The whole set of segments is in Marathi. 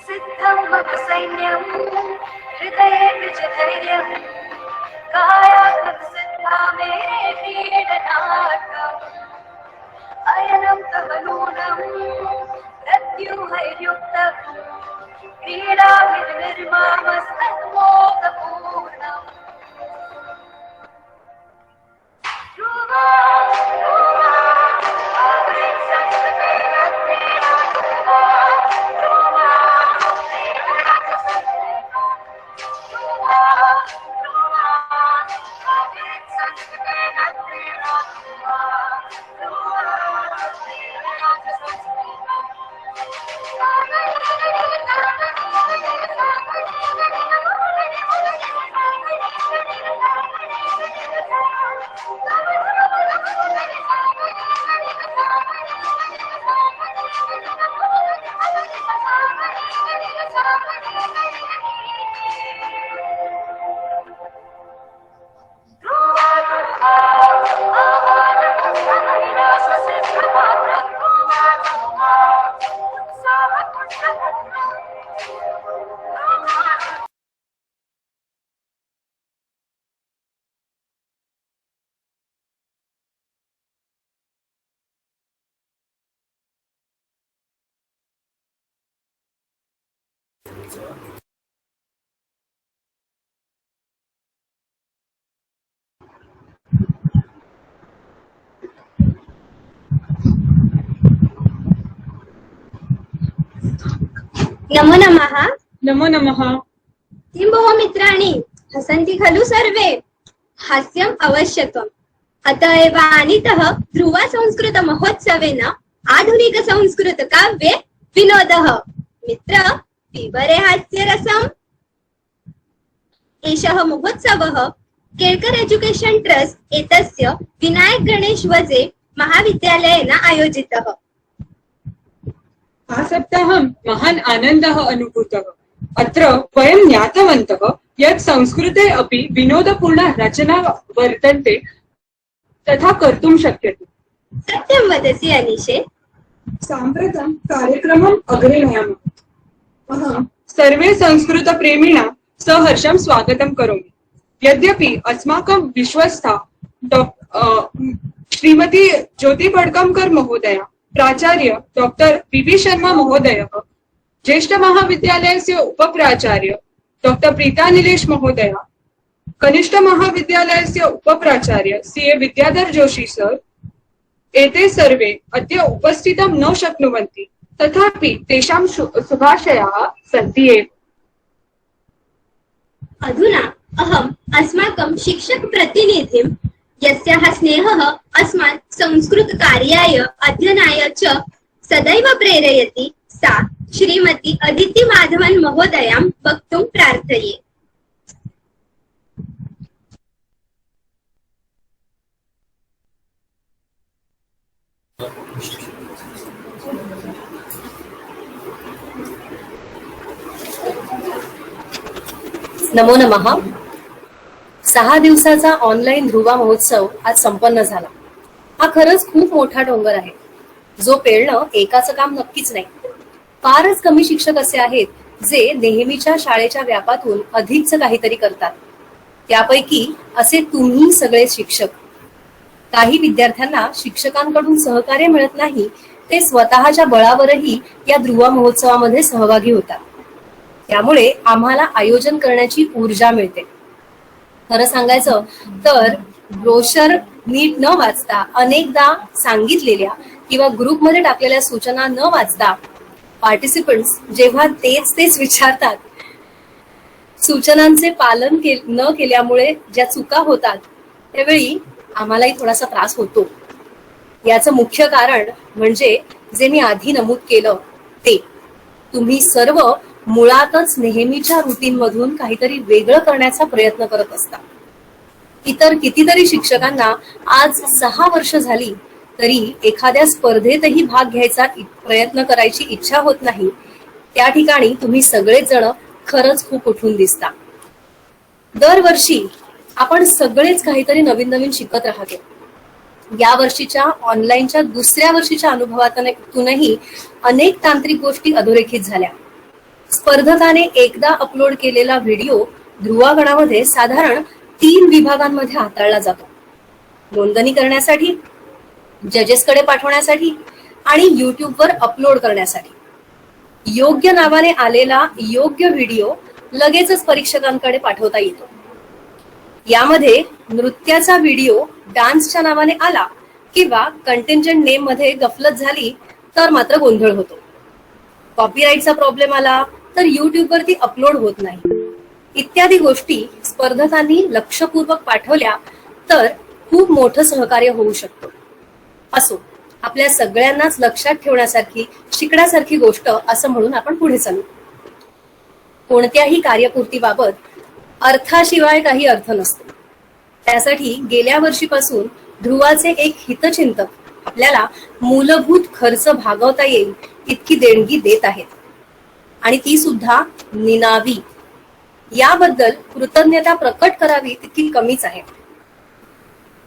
सिद्धं मम सैन्यं हृदये विजधैर्यं कायात्मक सिद्धा मे क्रीडनाटम् अयनं तव नूनं प्रत्युहैर्युक्तं क्रीडाभिर्निर्मामस्तन्मोदपूर्णम् नमो नमः। नमो नमः। किं भोः मित्राणि, हसन्ति खलु सर्वे? हास्यम् आवश्यकम्। अतः एव आनीतः ध्रुवा संस्कृत महोत्सवेन आधुनिक संस्कृत काव्ये विनोदः। मित्र, पिबरे हास्यरसम्। एषः महोत्सवः केळकर एजुकेशन ट्रस्ट एतस्य विनायक गणेश वजे महाविद्यालयेन आयोजितः। सप्ताहं महान् आनन्दः अनुभूतः। अत्र वयं ज्ञातवन्तः यत् संस्कृते अपि विनोदपूर्ण रचना वर्तन्ते, तथा कर्तुं शक्यते। सत्यं वदसि अनीशे। साम्प्रतं कार्यक्रमम् अग्रे नयामः। अहं सर्वे संस्कृतप्रेमिणा सहर्षं स्वागतं करोमि। यद्यपि अस्माकं विश्वस्था श्रीमती ज्योति बडगामकर महोदया, प्राचार्य डॉक्टर पी शर्मा महोदय, ज्येष्ठ महाविद्यालयस्य उपप्राचार्य डॉक्टर प्रीता नीलेश महोदय, कनिष्ठ महाविद्यालयस्य उपप्राचार्य सी ए विद्याधर जोशी सर, एते सर्वे अद्य उपस्थितं न शक्नुवन्ति, तथापि तेषां शुभाशयाः सन्ति एव। अधुना अहम् अस्माकं शिक्षक प्रतिनिधिं, यस्याः स्नेहः अस्मान् संस्कृत कार्याय अध्ययनाय च सदैव प्रेरयति, सा श्रीमती अदिति माधवन महोदयां वक्तुं प्रार्थये। नमो नमः। 6 दिवसाचा ऑनलाईन ध्रुवा महोत्सव आज संपन्न झाला। हा खरंच खूप मोठा डोंगर आहे, जो पेलणं एकाचं काम नक्कीच नाही। फारच कमी शिक्षक असे आहेत जे नेहमीच्या शाळेच्या व्यापातून अधिकच काहीतरी करतात। त्यापैकी असे तुम्ही सगळे शिक्षक। काही विद्यार्थ्यांना शिक्षकांकडून सहकार्य मिळत नाही, ते स्वतःच्या बळावरही या ध्रुवा महोत्सवामध्ये सहभागी होतात। त्यामुळे आम्हाला आयोजन करण्याची ऊर्जा मिळते। खरं सांगायचं तर ब्रोशर नीट न वाचता, अनेकदा सांगितलेल्या किंवा ग्रुपमध्ये टाकलेल्या सूचना न वाचता पार्टिसिपंट्स जेव्हा तेच विचारतात, सूचनांचे पालन न केल्यामुळे ज्या चुका होतात, त्यावेळी आम्हालाही थोडासा त्रास होतो। याचं मुख्य कारण म्हणजे जे मी आधी नमूद केलं ते, तुम्ही सर्व मुळातच नेहमीच्या रुटीन मधून काहीतरी वेगळं करण्याचा प्रयत्न करत असता। इतर कितीतरी शिक्षकांना आज 6 वर्ष झाली तरी एखाद्या स्पर्धेतही भाग घ्यायचा प्रयत्न करायची इच्छा होत नाही। त्या ठिकाणी तुम्ही सगळेच जण खरंच खूप उठून दिसता। दरवर्षी आपण सगळेच काहीतरी नवीन नवीन शिकत राहतो। या वर्षीच्या ऑनलाईनच्या दुसऱ्या वर्षीच्या अनुभवातूनही अनेक तांत्रिक गोष्टी अधोरेखित झाल्या. स्पर्धकाने एकदा अपलोड केलेला व्हिडिओ ध्रुवागणामध्ये साधारण 3 विभागांमध्ये हाताळला जातो. नोंदणी करण्यासाठी, जजेसकडे पाठवण्यासाठी आणि युट्यूबवर अपलोड करण्यासाठी. योग्य नावाने आलेला योग्य व्हिडिओ लगेचच परीक्षकांकडे पाठवता येतो. यामध्ये नृत्याचा व्हिडिओ डान्सच्या नावाने आला किंवा कंटेंजंट नेम मध्ये गफलत झाली तर मात्र गोंधळ होतो. कॉपीराईटचा प्रॉब्लेम आला तर युट्यूबवरती अपलोड होत नाही. इत्यादी गोष्टी स्पर्धकांनी लक्षपूर्वक पाठवल्या तर खूप मोठं सहकार्य होऊ शकतं. असो, आपल्या सगळ्यांनाच लक्षात ठेवण्यासारखी, शिकण्यासारखी गोष्ट असं म्हणून आपण पुढे चालू. कोणत्याही कार्यपूर्तीबाबत अर्थाशिवाय काही अर्थ नसतो. त्यासाठी गेल्या वर्षीपासून ध्रुवाचे एक हितचिंतक आपल्याला मूलभूत खर्च भागवता येईल इतकी देणगी देत आहेत आणि ती सुद्धा निनावी. याबद्दल कृतज्ञता प्रकट करावी तितकी कमीच आहे.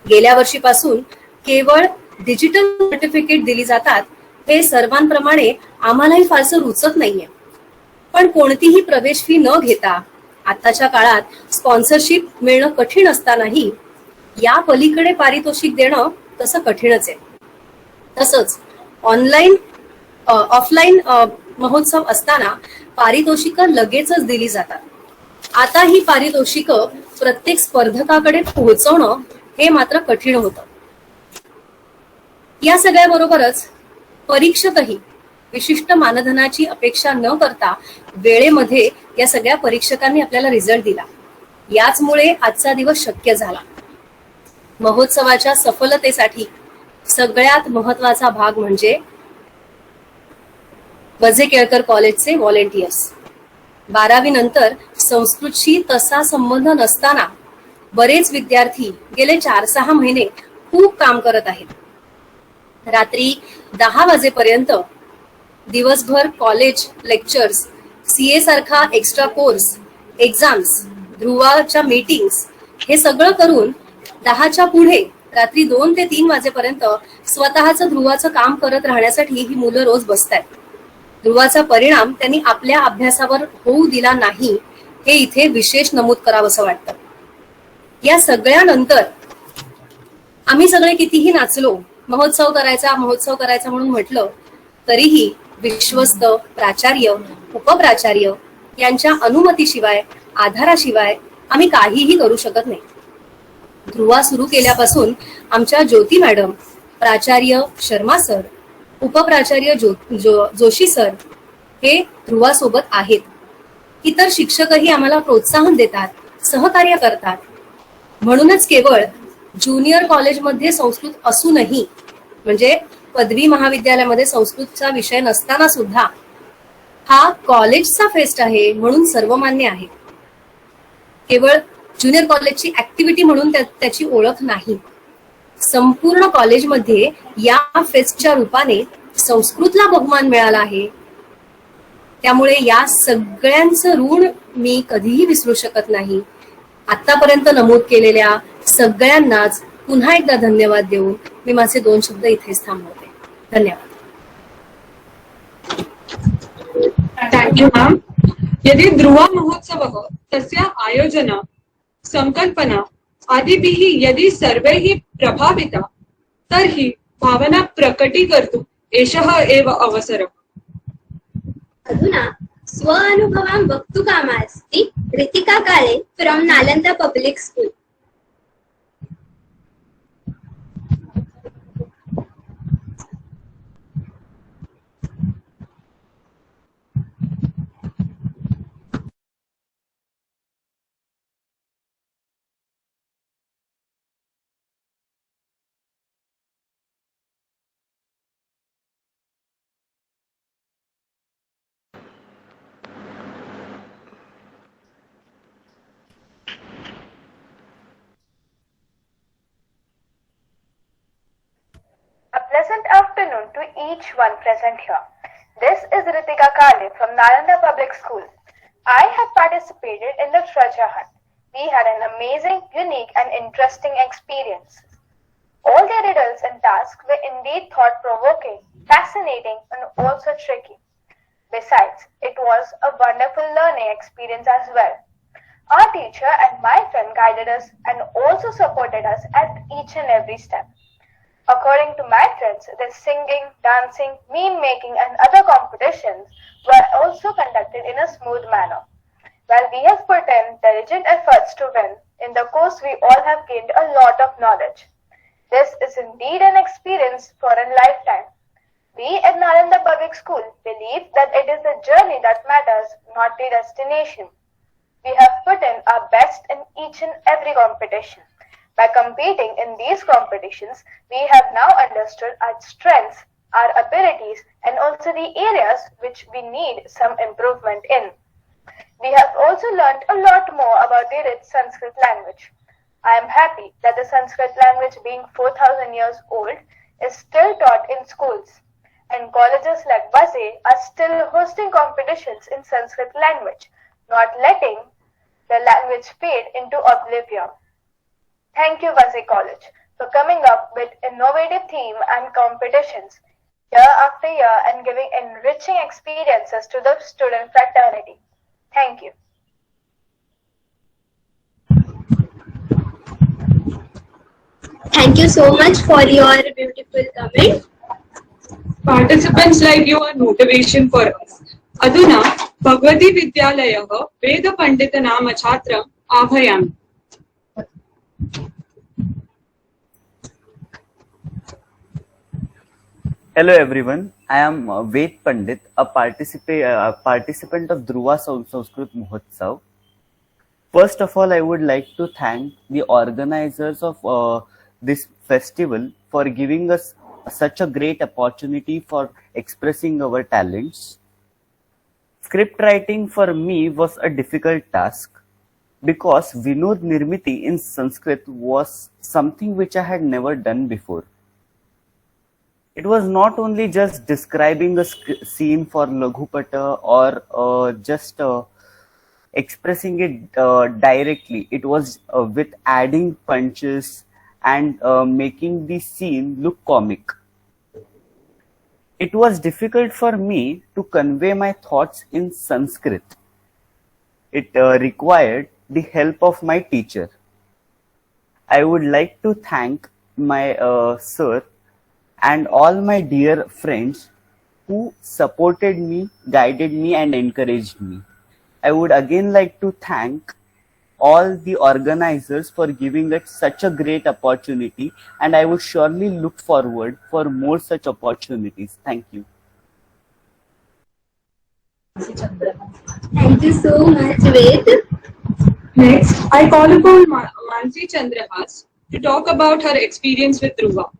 गेल्या वर्षीपासून केवळ डिजिटल सर्टिफिकेट दिली जातात हे सर्वांप्रमाणे आम्हालाही फारसं रुचत नाहीये. पण कोणतीही प्रवेश फी न घेता आताच्या काळात स्पॉन्सरशिप मिळणं कठीण असतानाही या पलीकडे पारितोषिक देणं तसं कठीणच आहे. तसंच ऑफलाईन महोत्सव असताना पारितोषिकं लगेचच दिली जातात. आता ही पारितोषिकं प्रत्येक स्पर्धकाकडे पोहोचवणं हे मात्र कठीण होतं. या सगळ्याबरोबरच परीक्षकही विशिष्ट मानधनाची अपेक्षा न करता वेळेमध्ये या सगळ्या परीक्षकांनी आपल्याला रिझल्ट दिला. याचमुळे आजचा दिवस शक्य झाला. महोत्सवाच्या सफलतेसाठी सगळ्यात महत्वाचा भाग म्हणजे वझे केळकर कॉलेजचे व्हॉलेंटियर्स. 12वी नंतर संस्कृतशी तसा संबंध नसताना बरेच विद्यार्थी गेले 4-6 महिने खूप काम करत आहेत. रात्री 10 वाजेपर्यंत दिवसभर कॉलेज लेक्चर्स, सीए सारखा एक्स्ट्रा कोर्स, एक्झाम्स, ध्रुवाच्या मीटिंग्स हे सगळं करून 10च्या पुढे रात्री 2 ते 3 वाजेपर्यंत स्वतःचं ध्रुवाचं काम करत राहण्यासाठी ही मुलं रोज बसतायत. ध्रुवाचा परिणाम त्यांनी आपल्या अभ्यासावर होऊ दिला नाही हे इथे विशेष नमूद करावंसं वाटतं. या सगळ्यानंतर आम्ही सगळे कितीही नाचलो, महोत्सव करायचा म्हणून म्हटलं तरीही विश्वस्त, प्राचार्य, उपप्राचार्य यांच्या अनुमतीशिवाय, आधाराशिवाय आम्ही काहीही करू शकत नाही. ध्रुवा सुरू केल्यापासून आमच्या ज्योती मॅडम, प्राचार्य शर्मा सर, उपप्राचार्य जोशी सर हे ध्रुवा सोबत आहेत. इतर शिक्षकही आम्हाला प्रोत्साहन देतात, सहकार्य करतात. म्हणूनच केवळ ज्युनियर कॉलेजमध्ये संस्कृत असूनही, म्हणजे पदवी महाविद्यालयामध्ये संस्कृतचा विषय नसताना सुद्धा हा कॉलेजचा फेस्ट आहे म्हणून सर्वमान्य आहे. केवळ ज्युनियर कॉलेजची ऍक्टिव्हिटी म्हणून त्याची ओळख नाही. संपूर्ण कॉलेजमध्ये या फेस्टच्या रूपाने संस्कृतला बहुमान मिळाला आहे. त्यामुळे या सगळ्यांचं ऋण मी कधीही विसरू शकत नाही. आतापर्यंत नमूद केलेल्या सगळ्यांनाच पुन्हा एकदा धन्यवाद देऊन मी माझे 2 शब्द इथेच थांबवते. धन्यवाद. Thank you ma'am. यदि ध्रुवा महोत्सवः तस्य आयोजन संकल्पना आदिभिः यदि सर्वैः प्रभाविता तर्हि भावना प्रकटीकर्तुम् एषः एव अवसरः. अधुना स्व अनुभवां वक्तुकामास्ति Ritika Kale from Nalanda public school. A pleasant afternoon to each one present here. This is Ritika Kale from Nalanda Public School. I have participated in the treasure hunt. We had an amazing, unique and interesting experience. All the riddles and tasks were indeed thought-provoking, fascinating, and also tricky. Besides, it was a wonderful learning experience as well. Our teacher and my friend guided us and also supported us at each and every step. According to my friends, the singing, dancing, meme making, and other competitions were also conducted in a smooth manner. While we have put in diligent efforts to win, in the course we all have gained a lot of knowledge. This is indeed an experience for a lifetime. We at Nalanda Public School believe that it is the journey that matters, not the destination. We have put in our best in each and every competition. By competing in these competitions, we have now understood our strengths, our abilities, and also the areas which we need some improvement in. We have also learned a lot more about the rich Sanskrit language. I am happy that the Sanskrit language, being 4,000 years old, is still taught in schools, and colleges like Vase are still hosting competitions in Sanskrit language, not letting the language fade into oblivion. Thank you, Vase College, for coming up with innovative theme and competitions year after year and giving enriching experiences to the student fraternity. Thank you. Thank you so much for your beautiful comment. Participants like you are motivation for us. Aduna Bhagwati Vidyalayah Veda Pandita Nama Chhatram Avhayami. Hello everyone, I am Ved Pandit, a participant of Dhruva Sanskrit Mahotsav. First of all, I would like to thank the organizers of this festival for giving us such a great opportunity for expressing our talents. Script writing for me was a difficult task because Vinod Nirmiti in Sanskrit was something which I had never done before. It was not only just describing a scene for Laghupata or just expressing it directly. It was with adding punches and making the scene look comic. It was difficult for me to convey my thoughts in Sanskrit. It required the help of my teacher. I would like to thank my sir and all my dear friends who supported me, guided me, and encouraged me. I would again like to thank all the organizers for giving us such a great opportunity, and I would surely look forward for more such opportunities. Thank you. Thank you so much, Ved. Next, I call upon Mansi Chandrahas to talk about her experience with Dhruva.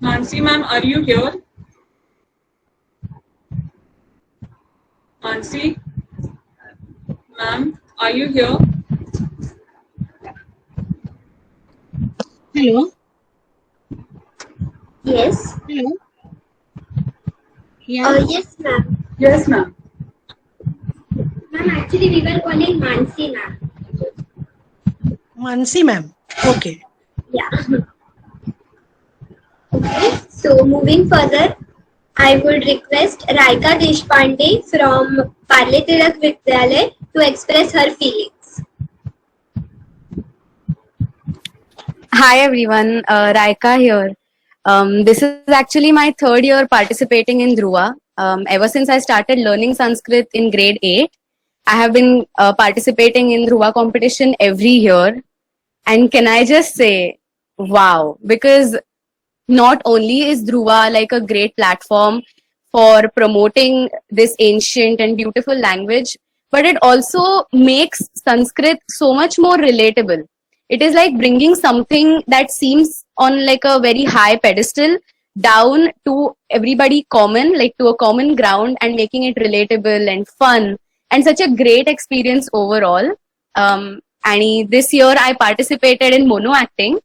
Mansi ma'am, are you here? Mansi ma'am, are you here? Hello. Yes. Hello. Yeah. Yes, ma'am. Yes, ma'am. Ma'am, actually we were calling Mansi, ma'am. Mansi ma'am. Okay. Yeah. Okay. So moving further, I would request Raika Deshpande from Parle Tilak Vidyalay to express her feelings. Hi everyone, Raika here. This is actually my third year participating in Dhruva. Ever since I started learning Sanskrit in grade 8, I have been participating in Dhruva competition every year. And can I just say, wow, because not only is Dhruva like a great platform for promoting this ancient and beautiful language, but it also makes Sanskrit so much more relatable. It is like bringing something that seems on like a very high pedestal down to everybody common, like to a common ground, and making it relatable and fun and such a great experience overall. And this year I participated in mono acting,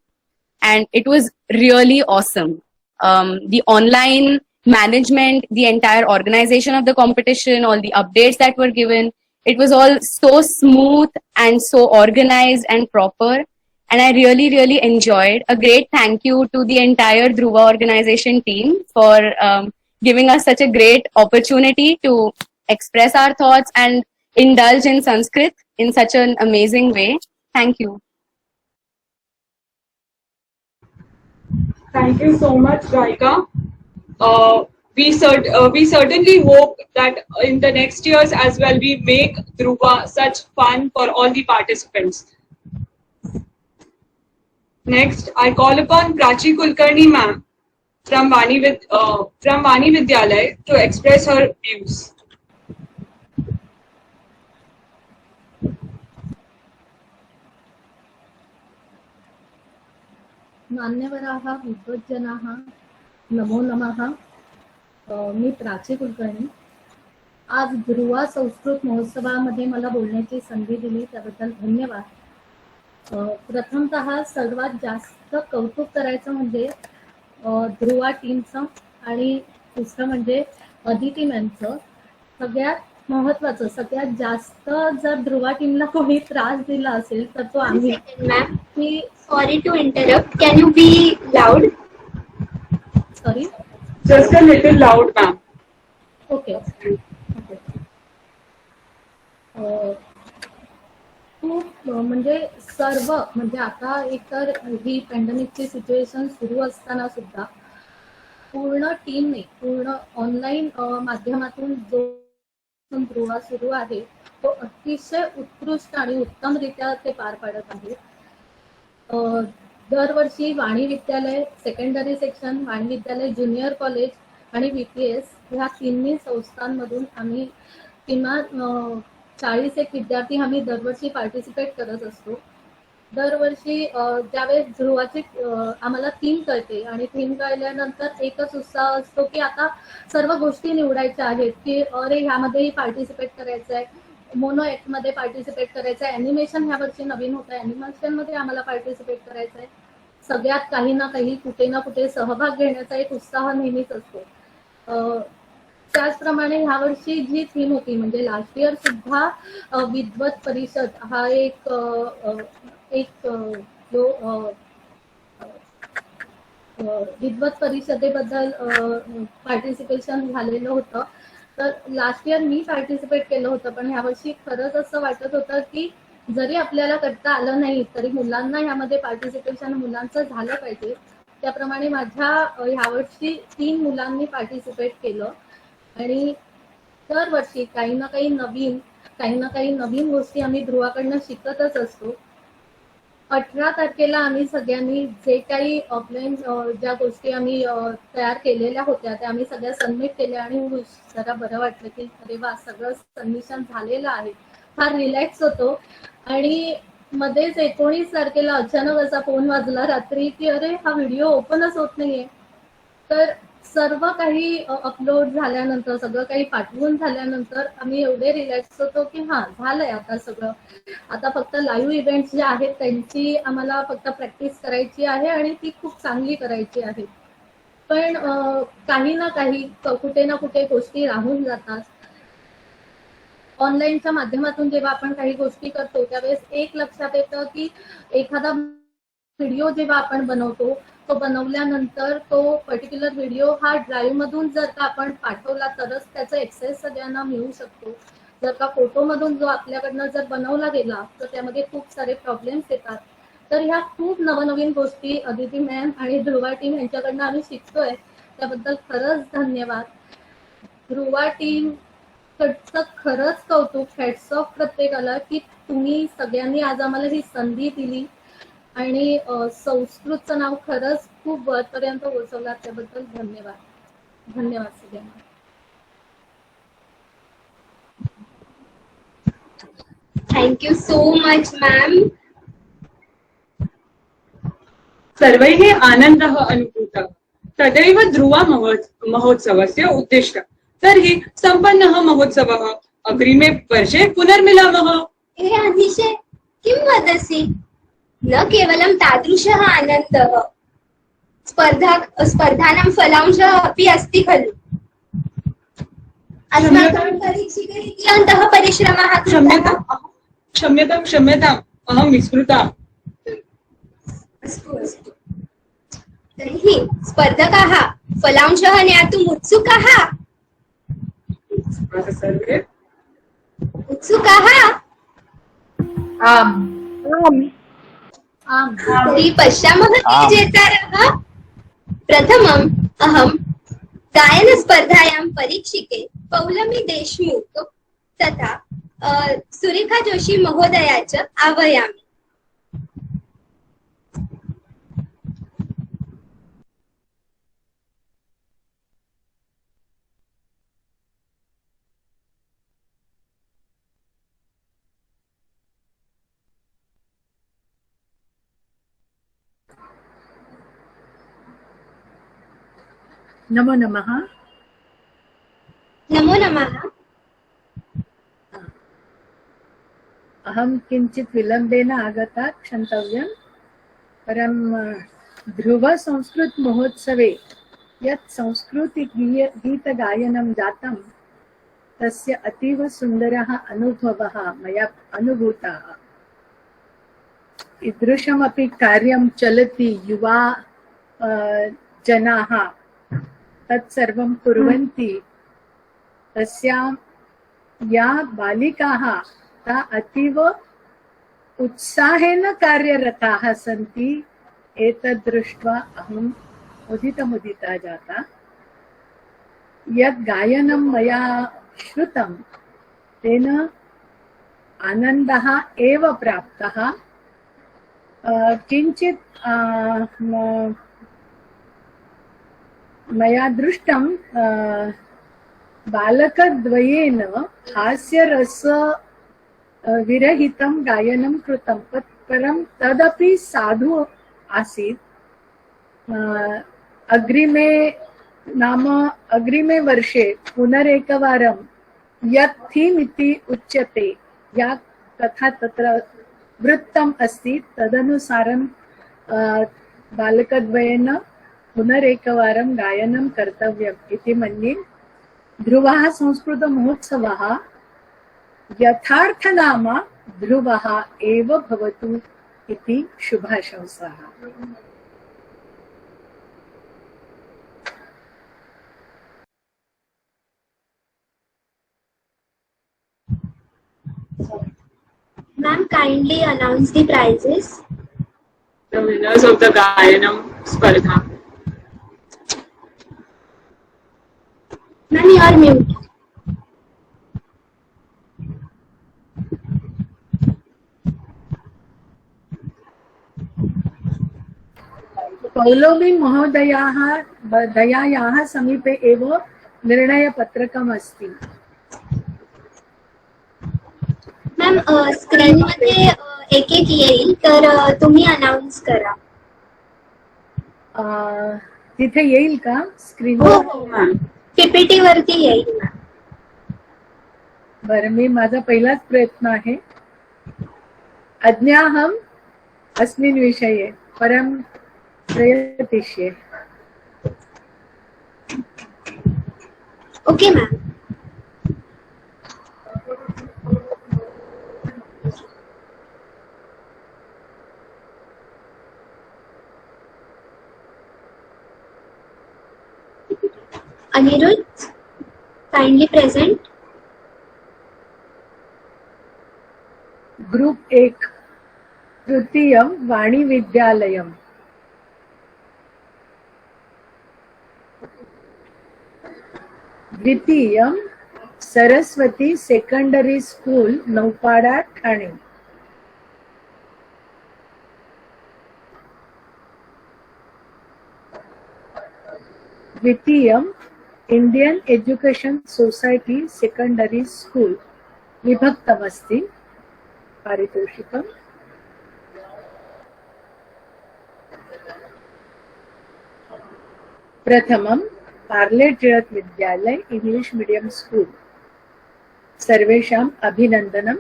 and it was really awesome. The online management, the entire organization of the competition, all the updates that were given, it was all so smooth and so organized and proper. And I really, really enjoyed. A great thank you to the entire Dhruva organization team for giving us such a great opportunity to express our thoughts and indulge in Sanskrit in such an amazing way. Thank you. Thank you so much, Raika. We certainly hope that in the next years as well, we make Dhruva such fun for all the participants. Next, I call upon Prachi Kulkarni ma'am from Vani Vidyalay to express her views. मान्यवराः विद्वज्जनाः नमो नमः. मी प्राची कुलकर्णी. आज ध्रुवा संस्कृत महोत्सवामध्ये मला बोलण्याची संधी दिली त्याबद्दल धन्यवाद. प्रथमतः सर्वात जास्त कौतुक करायचं म्हणजे ध्रुवा टीमचं आणि दुसरं म्हणजे अदिती मॅमचं. सगळ्यात महत्वाचं, सगळ्यात जास्त जर ध्रुवा टीमला कोणी त्रास दिला असेल तर तो आम्ही. मॅम, मी sorry to interrupt. Can you be loud? Sorry, Just a little loud, ma'am. Okay. खूप म्हणजे सर्व म्हणजे आता एकतर ही पॅन्डेमिकची सिच्युएशन सुरू असताना सुद्धा पूर्ण टीमने पूर्ण ऑनलाईन माध्यमातून जो ध्रुवा सुरू आहे तो अतिशय उत्कृष्ट आणि उत्तमरित्या ते पार पाडत आहे. दरवर्षी वाणी विद्यालय सेकंडरी सेक्शन, वाणी विद्यालय ज्युनियर कॉलेज आणि VPS ह्या तिन्ही संस्थांमधून आम्ही किमान 40 एक विद्यार्थी आम्ही दरवर्षी पार्टिसिपेट करत असतो. दरवर्षी ज्यावेळेस ध्रुवाची आम्हाला थीम कळते आणि थीम कळल्यानंतर एकच उत्साह असतो की आता सर्व गोष्टी निवडायच्या आहेत की अरे ह्यामध्येही पार्टिसिपेट करायचं आहे, मोनो ऍक्ट मध्ये पार्टिसिपेट करायचं आहे, ॲनिमेशन ह्या वर्षी नवीन होतं, ॲनिमेशन मध्ये आम्हाला पार्टिसिपेट करायचं आहे. सगळ्यात काही ना काही कुठे ना कुठे सहभाग घेण्याचा एक उत्साह नेहमीच असतो. त्याचप्रमाणे ह्या वर्षी जी थीम होती म्हणजे लास्ट इयर सुद्धा विद्वत परिषद हा एक विद्वत परिषदेबद्दल पार्टिसिपेशन झालेलं होतं. तर लास्ट इयर मी पार्टिसिपेट केलं होतं, पण ह्यावर्षी खरंच असं वाटत होतं की जरी आपल्याला करता आलं नाही तरी मुलांना ह्यामध्ये पार्टिसिपेशन मुलांचं झालं पाहिजे. त्याप्रमाणे माझ्या ह्यावर्षी 3 मुलांनी पार्टिसिपेट केलं आणि दरवर्षी काही ना काही नवीन गोष्टी आम्ही ध्रुवाकडनं शिकतच असतो. 18 तारखेला आम्ही सगळ्यांनी जे काही ऑफलाईन ज्या गोष्टी आम्ही तयार केलेल्या होत्या त्या आम्ही सगळ्या सबमिट केल्या आणि जरा बरं वाटलं की अरे वा सगळं सबमिशन झालेलं आहे. फार रिलॅक्स होतो. आणि मध्येच 19 तारखेला अचानक असा फोन वाजला रात्री की अरे हा व्हिडिओ ओपनच होत नाहीये. तर सर्व काही अपलोड झाल्यानंतर सगळं काही पाठवून झाल्यानंतर आम्ही एवढे रिलॅक्स होतो की हा झालंय आता सगळं. आता फक्त लाईव्ह इव्हेंट्स जे आहेत त्यांची आम्हाला फक्त प्रॅक्टिस करायची आहे आणि ती खूप चांगली करायची आहे. पण काही ना काही कुठे ना कुठे गोष्टी राहून जातात. ऑनलाईनच्या माध्यमातून जेव्हा आपण काही गोष्टी करतो त्यावेळेस एक लक्षात येतं की एखादा व्हिडिओ जेव्हा आपण बनवतो तो बनवल्यानंतर तो पर्टिक्युलर व्हिडिओ हा ड्राईव्ह मधून जर का आपण पाठवला तरच त्याचा एक्सेस सगळ्यांना मिळू शकतो. जर का फोटो मधून जो आपल्याकडनं जर बनवला गेला तर त्यामध्ये खूप सारे प्रॉब्लेम्स येतात. तर ह्या खूप नवनवीन गोष्टी अदिती मॅम आणि ध्रुवा टीम यांच्याकडनं आम्ही शिकतोय. त्याबद्दल खरंच धन्यवाद. ध्रुवा टीम कडचं खरंच कौतुक. हॅट्स ऑफ प्रत्येकाला की तुम्ही सगळ्यांनी आज आम्हाला ही संधी दिली आणि संस्कृतचं नाव खरंच खूप वरपर्यंत पोहोचवलं. त्याबद्दल धन्यवाद. धन्यवाद सगळ्यांना. Thank you so much ma'am. सर्वैः आनन्दः अनुभूतः तदैव ध्रुवा महोत्सवस्य उद्दिष्टम्. तर्हि सम्पन्नः महोत्सवः. अग्रिमे वर्षे पुनर्मिलामः. हे अतिशय किं वदसि? न केवलं तादृशः आनन्दः, स्पर्धानां फलांशः अपि अस्ति खलु। अस्माकं परीक्षिके कियन्तः परिश्रमः कृतः? क्षम्यताम् अहं विस्मृता। अस्तु अस्तु, तर्हि स्पर्धकाः फलांशः ज्ञातुम् उत्सुकाः? सर्वे उत्सुकाः? आम् तर्हि पश्यामः के जेतारः। प्रथमम् अहं गायनस्पर्धायां परीक्षिके पौलमी देशमुख तथा सुरेखा जोशी महोदया च आह्वयामि। नमो नमः। नमो नमः। अहं किञ्चित् विलम्बेन आगता, क्षन्तव्यं। परं ध्रुवसंस्कृतमहोत्सवे यत् संस्कृतगीतगायनं जातं तस्य अतीव सुन्दरः अनुभवः मया अनुभूतः। ईदृशमपि कार्यं चलति, युवा जनाः तत्सर्वं कुर्वन्ति। तस्यां या बालिकाः ता अतीव उत्साहेन कार्यरताः सन्ति। एतद् दृष्ट्वा अहं मुदिता जाता। यत् गायनं मया श्रुतं तेन आनन्दः एव प्राप्तः। किञ्चित् मया दृष्टं बालकद्वयेन हास्यरस विरहितं गायनं कृतं, परं तदपि साधु आसीत्। अग्रिमे वर्षे पुनरेकवारं यत् थीम् इति उच्यते, या कथा तत्र वृत्तम् अस्ति, तदनुसारं बालकद्वयेन पुनरेकवारं गायनं कर्तव्यम् इति मन्ये। ध्रुवः संस्कृतमहोत्सवः यथार्थनाम ध्रुवः एव भवतु इति शुभाशंसः। Ma'am, kindly announce the prizes. The winners of the Gayanam Spardha. Ma'am, you are mute. Paulomi महोदयायाः समीपे एव निर्णयपत्रकम् अस्ति। मॅम, स्क्रीन मध्ये एक एक येईल, तर तुम्ही अनाउन्स करा. तिथे येईल का स्क्रीन? हो हो मॅम, पीपीटी वरती येईल मॅम. बरं, मी माझा पहिलाच प्रयत्न आहे. अज्ञाहम् अस्मिन् विषये परं प्रयतिष्ये. Okay ma'am. Anirudh, kindly present. Group 1 तृतीयं वाणिविद्यालयम्। द्वितीयं सरस्वती सेकेंडरी स्कूल नौपाड़ा ठाणे। द्वितीयं Indian education society secondary school विभक्तमस्ति। पारितोषिकम् प्रथमं Parle Tilak Vidyalaya English medium school. सर्वेषाम् अभिनन्दनम्।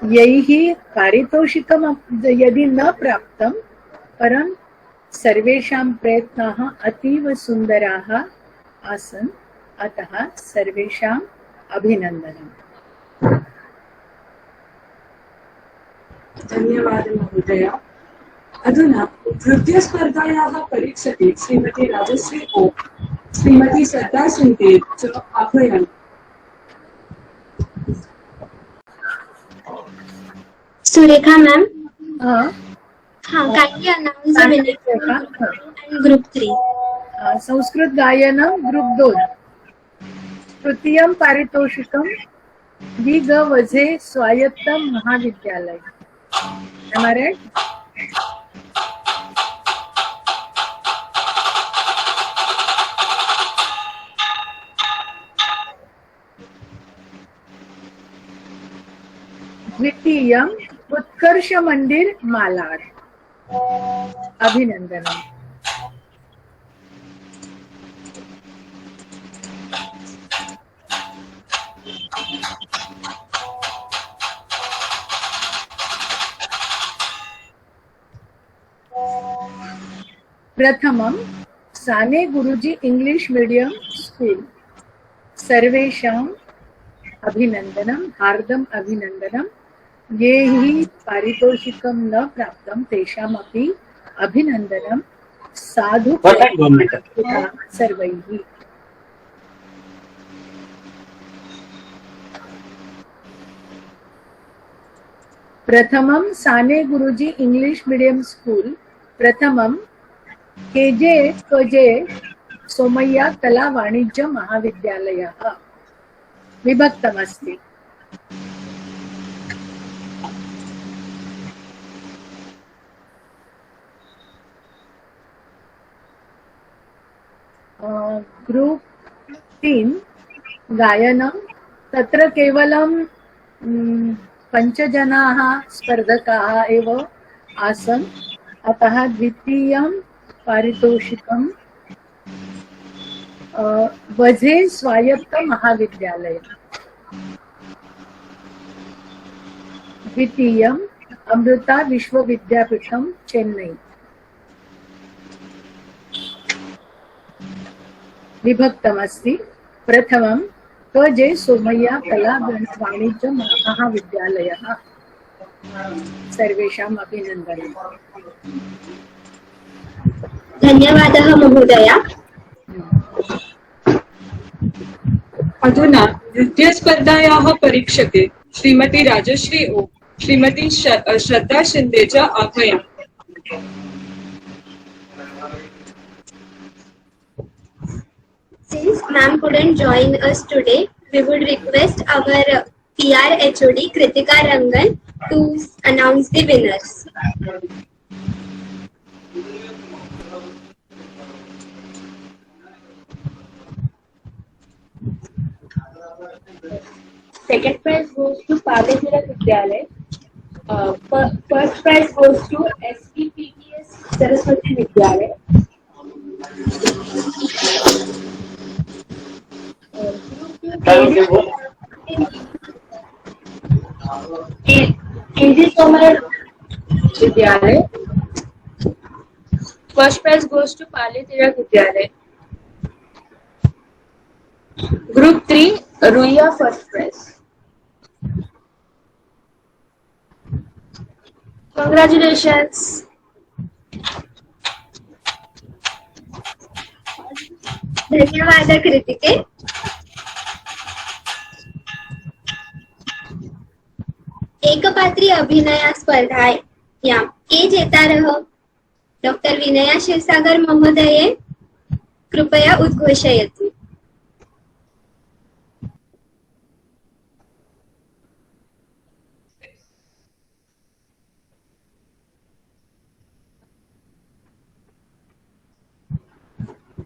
यैः पारितोषिकम् यदि न प्राप्तं परं सर्वेषां प्रयत्नाः अतीव सुन्दराः आसन्, अतः सर्वेषाम् अभिनन्दनम्। धन्यवादः महोदय। अधुना नृत्यस्पर्धायाः परीक्षते श्रीमती राजश्री ओ, श्रीमती श्रद्धा सिन्धे च आह्वयामि। Surekha ma'am, हाँ, kindly announce the winner and group 3. Sanskrit गायनं ग्रुप 2, तृतीयं पारितोषिकं वि.ग. वझे स्वायत्त महाविद्यालय। Am I right? द्वितीयं उत्कर्ष मंदिर मालाड। अभिनंदनम्। प्रथमं Sane Guruji English medium school. सर्वेषाम् अभिनंदनम्, हार्दम् अभिनंदनम्। ये हि पारितोषिकं न प्राप्तं तेषामपि अभिनंदनम्। साधु सर्वैः। प्रथमं Sane Guruji English medium school. प्रथमं केजे कजे सोमय्या कला वाणिज्य महाविद्यालयः। विभक्तमस्ति। ग्रुप 3 गायनं, तत्र केवलं 5 जनाः स्पर्धकाः एव आसन्, अतः द्वितीयं पारितोषिकं वझे स्वायत्त महाविद्यालय। द्वितीयम् अमृता विश्वविद्यापीठम चेन्नई। विभक्तमस्ति। प्रथमं कजे सोमय्या कला वाणिज्य महाविद्यालयः। सर्वेषाम् अभिनन्दनम्। धन्यवादः महोदय। अधुना नृत्यस्पर्धायाः परीक्षते श्रीमती राजश्री ओ, श्रीमती श्रद्धा शिंदे च आह्वयामि। Since ma'am couldn't join us today, we would request our PR HOD Kritika Rangan to announce the winners. Second prize goes to Paletira Vidyalay. First prize goes to SPPTS Saraswati Vidyalay. KG Somar Vidyalay. First prize goes to Paletira Vidyalay. Group 3 Ruia first prize. Congratulations. धन्यवाद कृतिके। एकपात्री अभिनय स्पर्धायां के जेतारः डॉक्टर विनया क्षीरसागर महोदये कृपया उद्घोषयतु।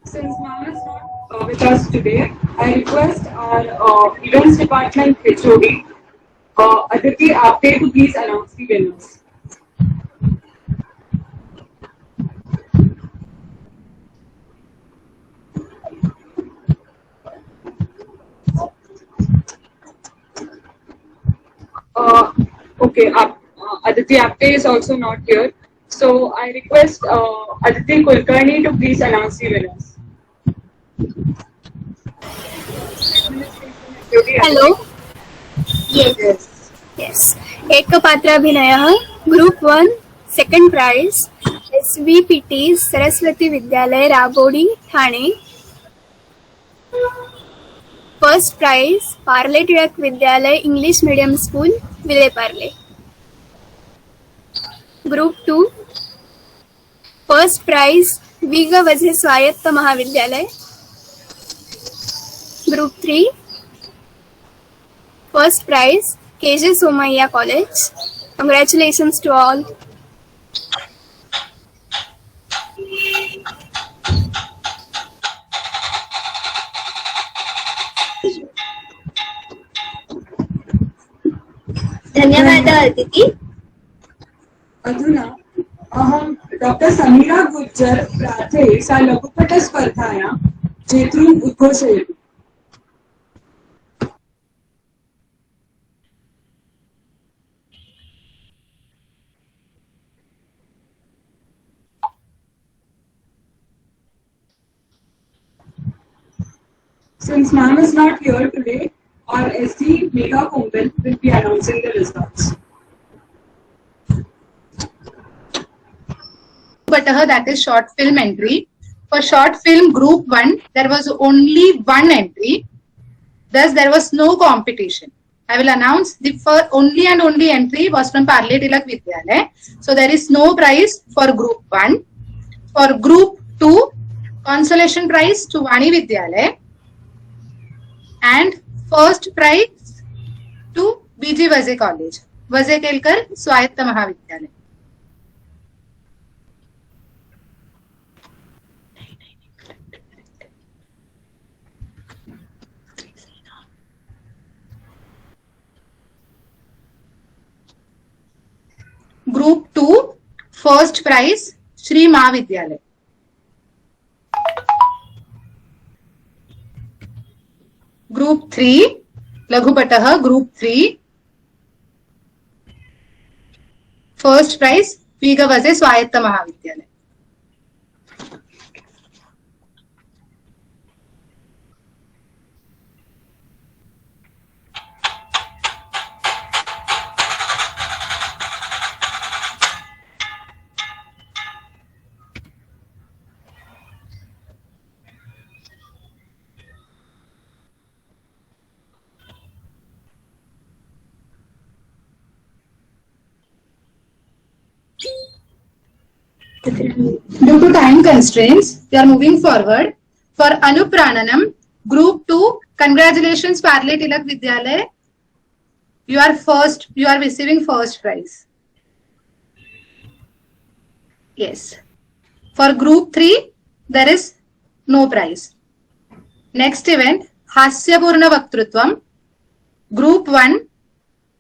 Since Mama is not with us today, I request our events department HOD, Aditi Apte, to please announce the winners. Okay, Aditi Apte is also not here. So I request Aditi Kulkarni to please announce the winners. Hello. Yes. Yes. एकपात्राभिनयः group 1 second prize SVPT Saraswati Vidyalaya Ragodi Thane. First prize Parle Tilak Vidyalaya English medium school Vile Parle. Group 2 first prize वीग वझे स्वायत्त महाविद्यालय. Group 3 first prize KJ Somaiya College. Congratulations to all. धन्यवादः अदिती. अधुना अहं डॉक्टर समीरा गुज्जर प्रार्थे सा लघुपटस्पर्धायां जेतृम् उद्घोषयति. Since ma'am is not here today, our SD Megha Kumbel will be announcing the results. That is short film entry. For short film group 1, there was only one entry. Thus, there was no competition. I will announce the only and only entry was from Parle Tilak Vidyalaya. So, there is no prize for group 1. For group 2, consolation prize to Vani Vidyalaya. And first prize to BG Vaze College, Vaze Kelkar Swayatta Mahavidyalaya. Group 2, first prize Shri Mahavidyalaya. Group 3, Laghupatah, Group 3. First prize, Viga Vaze Swayatta Mahavidyalaya. Due to time constraints, we are moving forward. For Anuprananam, Group 2, congratulations Parle Tilak Vidyalaya. You are receiving first prize. Yes. For Group 3, there is no prize. Next event, Hasyapurna Vaktrutvam, Group 1,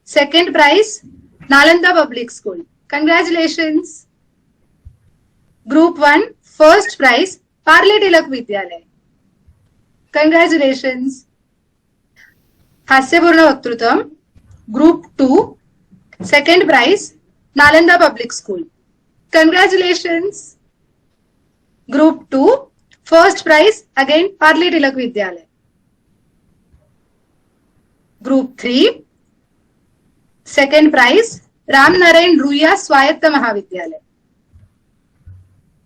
second prize, Nalanda Public School. Congratulations. Group 1, first prize, Parle Tilak Vidyalaya. Congratulations. Hasyapurna Vaktrutam, Group 2, second prize, Nalanda Public School. Congratulations. Group 2, first prize, again Parle Tilak Vidyalaya. Group 3, second prize, Ram Narayan Ruya Swayatta Mahavidyalaya.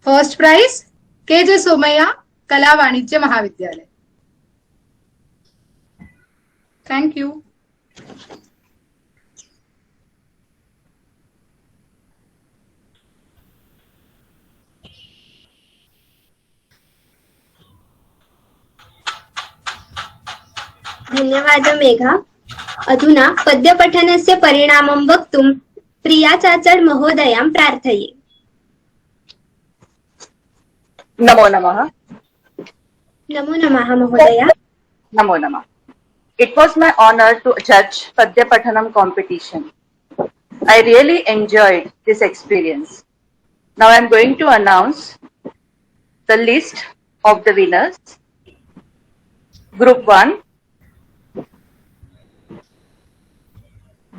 First prize, KJ Somaiya Kala Vanijya Mahavidyalaya. Thank you. धन्यवादः मेघा. अधुना पद्यपठनस्य परिणामं वक्तुं प्रिया चाचर महोदयां प्रार्थये. नमो नमः. नमो नमः महोदया. Namo Namah. It was my honor to judge Padya Pathanam competition. I really enjoyed this experience. Now I am going to announce the list of the winners. Group 1,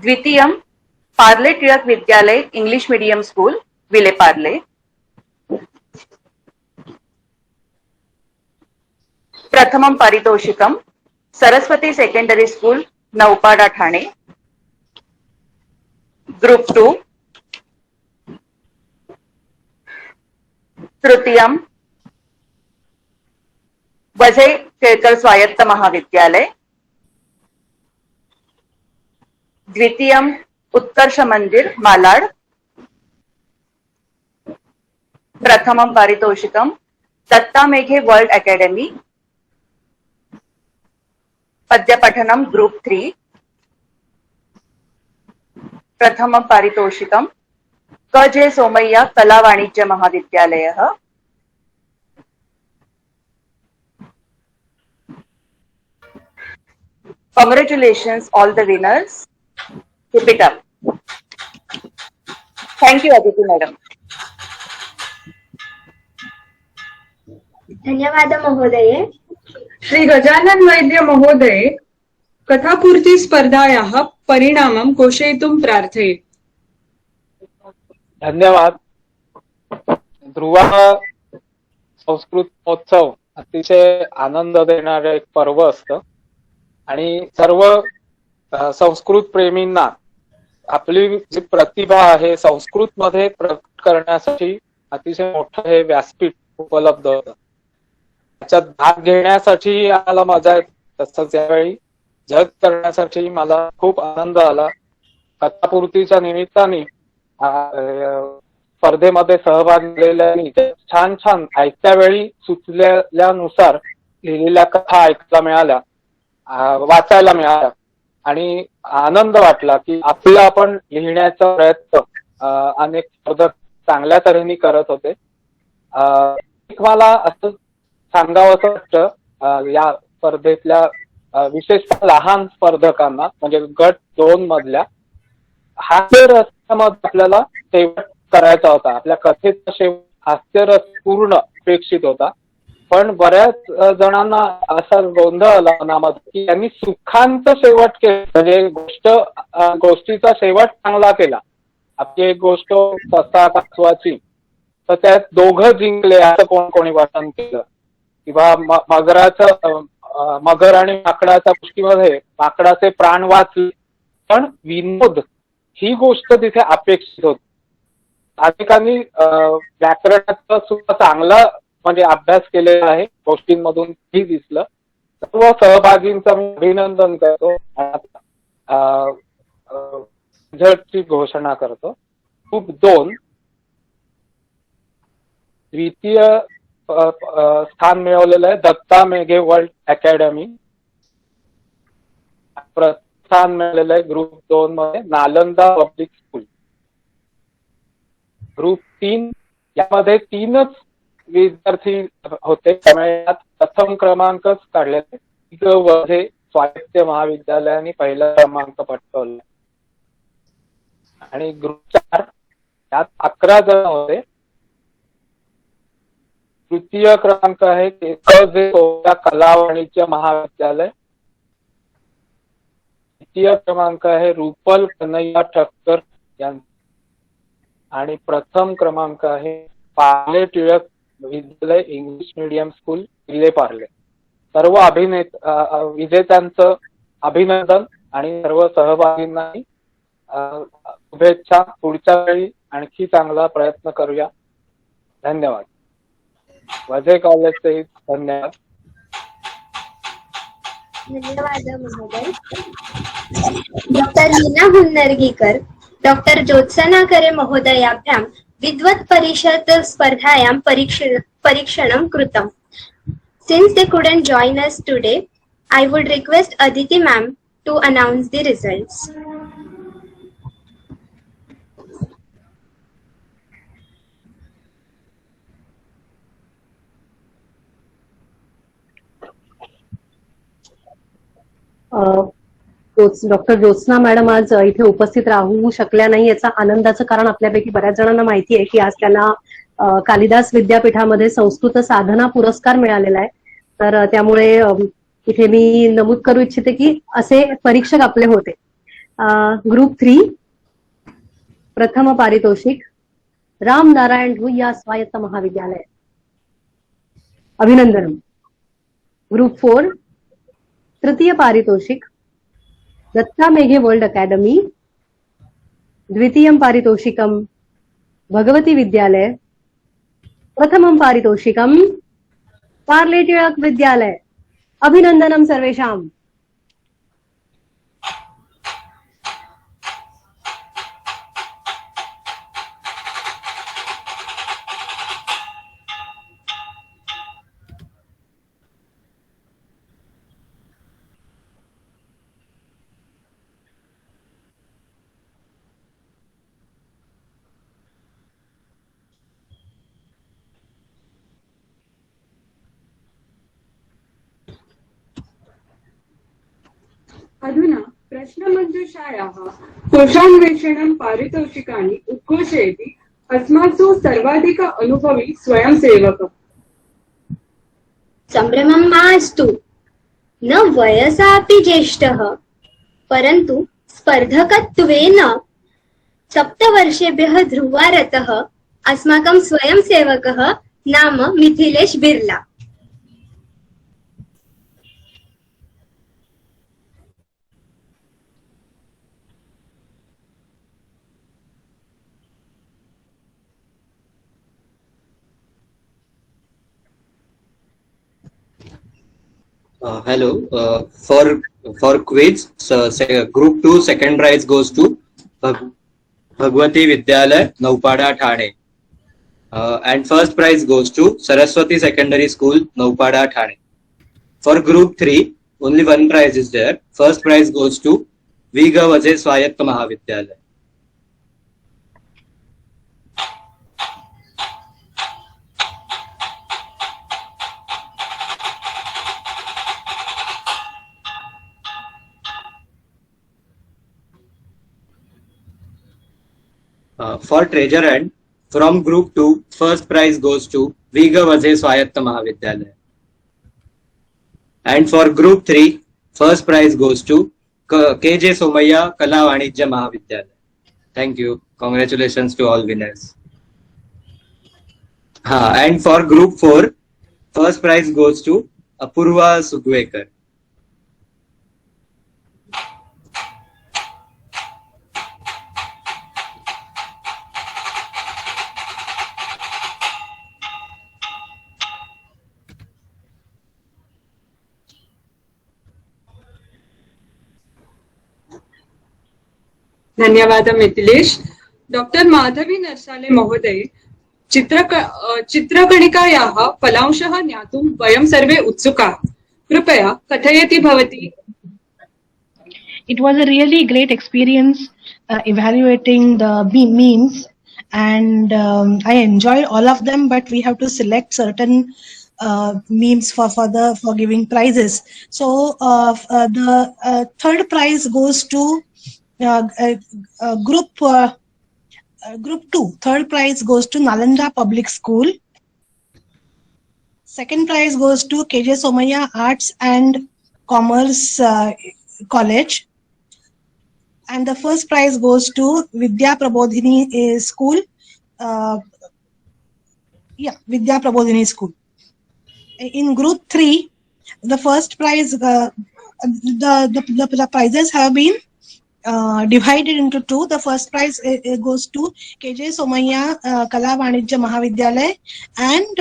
Dvitiyam Parle Tilak Vidyalaya English medium school Vile Parle. प्रथमं पारितोषिकं Saraswati secondary school Naupada Thane. Group 2. तृतीयं वझे केळकर स्वायत्त महाविद्यालय. द्वितीयं उत्कर्ष मंदिर मालाड. प्रथमं पारितोषिकं दत्ता मेघे वर्ल्ड अकॅडमी. पद्यपठनं ग्रुप 3. प्रथमं पारितोषिकं क जे सोमय्या कला वाणिज्य महाविद्यालयः. Congratulations all the winners. Keep it up. Thank you Aditi madam. धन्यवाद महोदये. श्री गजानन वैद्य महोदये कथापूर्ति स्पर्धायाः परिणामं घोषयितुं प्रार्थये. धन्यवाद. ध्रुवा संस्कृत महोत्सव अतिशय आनंद देणारे एक पर्व असतं आणि सर्व संस्कृत प्रेमींना आपली जी प्रतिभा आहे संस्कृत मध्ये प्रकट करण्यासाठी अतिशय मोठं हे व्यासपीठ उपलब्ध होतं. त्याच्यात भाग घेण्यासाठी आम्हाला मजा येते, तसंच यावेळी जज करण्यासाठी मला खूप आनंद आला. कथापूर्तीच्या निमित्ताने स्पर्धेमध्ये सहभाग घेतलेल्यांनी छान छान ऐकत्या वेळी सुचलेल्यानुसार लिहिलेल्या कथा ऐकायला मिळाल्या, वाचायला मिळाल्या आणि आनंद वाटला की आपला आपण लिहिण्याचा प्रयत्न अनेक स्पर्धक चांगल्या तऱ्हेने करत होते. मला असं सांगावं वाटतं या स्पर्धेतल्या विशेषतः लहान स्पर्धकांना म्हणजे गट 2 मधल्या हास्यरसामध्ये आपल्याला शेवट करायचा होता. आपल्या कथेचा शेवट हास्यरस पूर्ण अपेक्षित होता, पण बऱ्याच जणांना असा गोंधळ आला मनामध्ये की त्यांनी सुखांत शेवट केला, म्हणजे गोष्टीचा शेवट चांगला केला. आपली एक गोष्ट ससा कासवाची तर त्यात दोघं जिंकले असं कोणी वाचन केलं, किंवा मगर आणि माकडाच्या गोष्टीमध्ये माकडाचे प्राण वाचले, पण विनोद ही गोष्ट तिथे अपेक्षित होती. अनेकांनी व्याकरणाचा सुद्धा चांगला म्हणजे अभ्यास केलेला आहे, गोष्टींमधून ही दिसलं. सर्व सहभागींचं मी अभिनंदन करतो. रिझल्टची घोषणा करतो. ग्रुप 2 द्वितीय स्थान मिळवलेलं आहे दत्ता मेघे वर्ल्ड अकॅडमी. स्थान मिळालेलं आहे ग्रुप 2 मध्ये नालंदा पब्लिक स्कूल. ग्रुप 3 यामध्ये 3च विद्यार्थी होते, त्यामुळे यात प्रथम क्रमांकच काढलेले. वझे स्वायत्त महाविद्यालयाने पहिला क्रमांक पटकावला आणि ग्रुप 4 यात 11 जण होते. तृतीय क्रमांक आहे कला वाणिज्य महाविद्यालय. द्वितीय क्रमांक आहे रुपल कन्हैया ठक्कर यांचा आणि प्रथम क्रमांक आहे Parle Tilak Vidyalaya English medium school Vile Parle. सर्व विजेत्यांचं अभिनंदन आणि सर्व सहभागींना शुभेच्छा. पुढच्या वेळी आणखी चांगला प्रयत्न करूया. धन्यवाद. वझे कॉलेजचे धन्यवाद. धन्यवाद महोदय. डॉक्टर लीना हुन्नर्गीकर, डॉक्टर ज्योत्सना करे महोदयाभ्यां विद्वत् परिषद स्पर्धायां परीक्षणं कृतम्. Since they couldn't join us today, I would request Aditi ma'am to announce the results. Doctor Jyotsna madam आज इथे उपस्थित राहू शकल्या नाही, याचा आनंदाचं कारण आपल्यापैकी बऱ्याच जणांना माहिती आहे की आज त्यांना कालिदास विद्यापीठामध्ये संस्कृत साधना पुरस्कार मिळालेला आहे. तर त्यामुळे इथे मी नमूद करू इच्छिते की असे परीक्षक आपले होते. ग्रुप 3 प्रथम पारितोषिक राम नारायण भूया स्वायत्त महाविद्यालय, अभिनंदनम. ग्रुप 4 तृतीय पारितोषिक दत्ता मेघे वर्ल्ड अकादमी, द्वितीयं पारितोषिकं भगवती विद्यालय, प्रथमं पारितोषिकं पार्ले टिळक विद्यालय, अभिनंदनम सर्वेषाम्. अधुना प्रश्नमञ्जुषायाः कोशान्वेषणं पारितोषिकानि उद्घोषयति अस्मासु सर्वाधिक अनुभवी स्वयंसेवकः. सम्भ्रमं मास्तु, न वयसापि ज्येष्ठः परन्तु स्पर्धकत्वेन 7 वर्षेभ्यः ध्रुवारतः अस्माकं स्वयंसेवकः नाम Mithilesh Birla. Hello. For quiz, so, group 2 second prize goes to Bhagwati Vidyalaya, Naupada, Thane. And first prize goes to Saraswati Secondary School, Naupada, Thane. For group 3, only one prize is there. First prize goes to Viga Vajay Swayatta Mahavidyalaya. For treasure hunt, from group 2, first prize goes to Viga Vajay Swayatta Mahavidyalaya. And for group 3, first prize goes to KJ Somaya Kala Vanijya Mahavidyalaya. Thank you. Congratulations to all winners. And for group 4, first prize goes to Apurva Sugwekar. धन्यवाद मिथिलेश. डॉक्टर माधवी नरसाले महोदय, चित्रकणिकायाः फलांशः ज्ञातुं वयं सर्वे उत्सुकाः. कृपया कथयति भवती. It was a really great experience evaluating the memes, and I enjoyed all of them, but we have to select certain memes for giving prizes. So the third prize goes to group 2. Third prize goes to Nalanda Public School. Second prize goes to KJ Somaya Arts and Commerce College. And the first prize goes to Vidya Prabodhini School. Vidya Prabodhini School. In group 3, the first prize, the prizes have been divided into 2. The first prize goes to KJ Somaya Kala Vanijya Mahavidyalaya and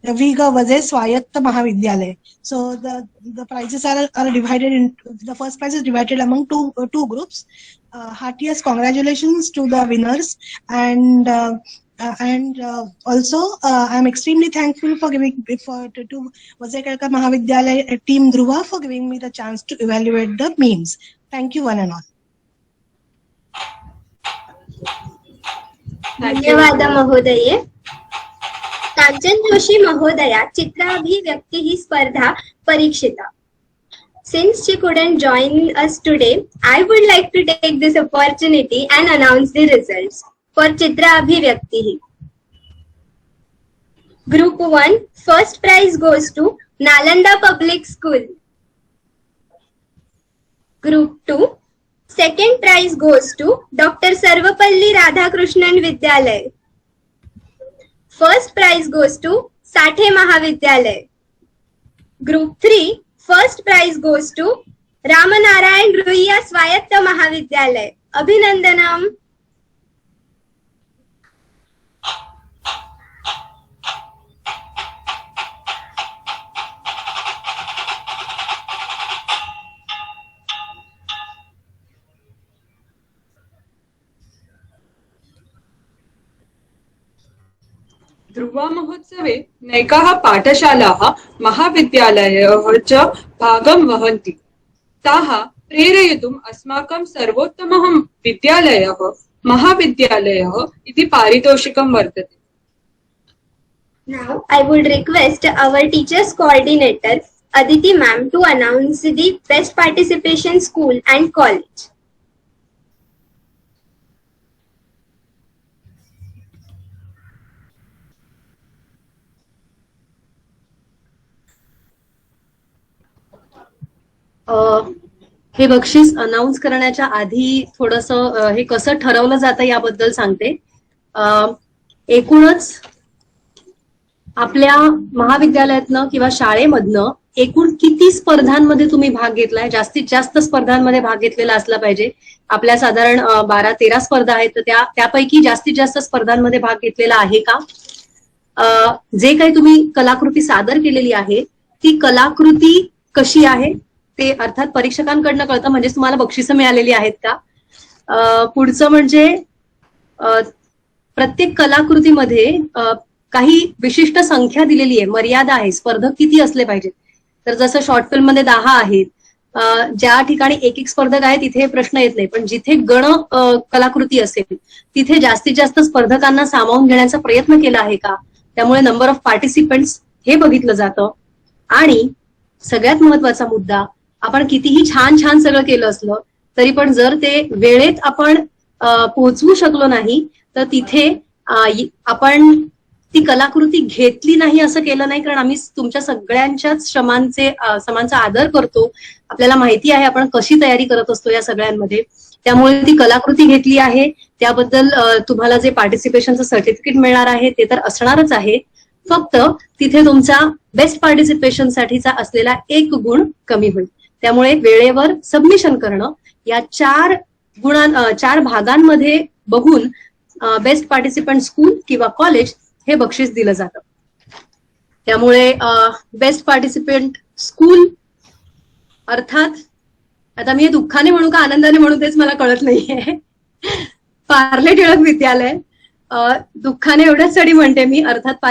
Viga Vajay Swayatta Mahavidyalaya. So the prizes are divided into, the first prize is divided among two groups. Heartiest congratulations to the winners, and also I am extremely thankful for giving to Vajay Kalka Mahavidyalaya team Dhruva for giving me the chance to evaluate the memes. Thank you one and all. धन्यवाद महोदये. कांचन जोशी महोदया चित्राभिव्यक्तिः स्पर्धा परीक्षिता. Since she couldn't join us today, I would like to take this opportunity and announce the results for Chitra Abhivyakti. Group 1, first prize goes to Nalanda Public School. Group 2, Second prize goes to Dr. Sarvapalli Radhakrishnan Vidyalay. First prize goes to Sathe Mahavidyalay. Group 3, first prize goes to Ramanarayan Ruiya Swayatta Mahavidyalay. Abhinandanam. Dhruva महोत्सवे नैकाः पाठशालाः महाविद्यालयः च भागं वहन्ति। ताः प्रेरयितुम् अस्माकं सर्वोत्तमः विद्यालयः महाविद्यालयः इति पारितोषिकं वर्तते। Now I would request our teachers coordinator Aditi ma'am to announce the best participation school and college. हे बक्षीस अनाउन्स करण्याच्या आधी थोडंसं हे कसं ठरवलं जातं याबद्दल सांगते. एकूणच आपल्या महाविद्यालयातनं किंवा शाळेमधनं एकूण किती स्पर्धांमध्ये तुम्ही भाग घेतलाय, जास्तीत जास्त स्पर्धांमध्ये भाग घेतलेला असला पाहिजे. आपल्या साधारण 12-13 स्पर्धा आहेत, तर त्यापैकी जास्तीत जास्त स्पर्धांमध्ये भाग घेतलेला आहे का? जे काही तुम्ही कलाकृती सादर केलेली आहे ती कलाकृती कशी आहे ते अर्थात परीक्षकांकडनं कळतं, म्हणजे तुम्हाला बक्षिसं मिळालेली आहेत का? पुढचं म्हणजे प्रत्येक कलाकृतीमध्ये काही विशिष्ट संख्या दिलेली आहे, मर्यादा आहे, स्पर्धक किती असले पाहिजेत. तर जसं शॉर्ट फिल्म मध्ये 10 आहेत, ज्या ठिकाणी एक स्पर्धक आहे तिथे प्रश्न येत नाही, पण जिथे गण कलाकृती असेल तिथे जास्तीत जास्त स्पर्धकांना सामावून घेण्याचा प्रयत्न केला आहे का? त्यामुळे नंबर ऑफ पार्टिसिपंट्स हे बघितलं जातं. आणि सगळ्यात महत्वाचा मुद्दा, आपण कितीही छान छान सगळं केलं असलं तरी पण जर ते वेळेत आपण पोहोचवू शकलो नाही तर तिथे आपण ती कलाकृती घेतली नाही असं केलं नाही, कारण आम्ही तुमच्या सगळ्यांच्याच श्रमांचा आदर करतो. आपल्याला माहिती आहे आपण कशी तयारी करत असतो या सगळ्यांमध्ये, त्यामुळे ती कलाकृती घेतली आहे त्याबद्दल तुम्हाला जे पार्टिसिपेशनचं सर्टिफिकेट मिळणार आहे ते तर असणारच आहे. फक्त तिथे तुमचा बेस्ट पार्टिसिपेशन साठीचा असलेला 1 गुण कमी होईल. त्यामुळे वेळेवर सबमिशन करणं, या 4 भागांमध्ये बघून बेस्ट पार्टिसिपंट स्कूल किंवा कॉलेज हे बक्षीस दिलं जातं. त्यामुळे बेस्ट पार्टिसिपंट स्कूल अर्थात, आता मी दुःखाने म्हणू का आनंदाने म्हणू तेच मला कळत नाहीये, पार्ले टिळक विद्यालय. दुःखाने एवढ्याचसाठी म्हणते मी, अर्थात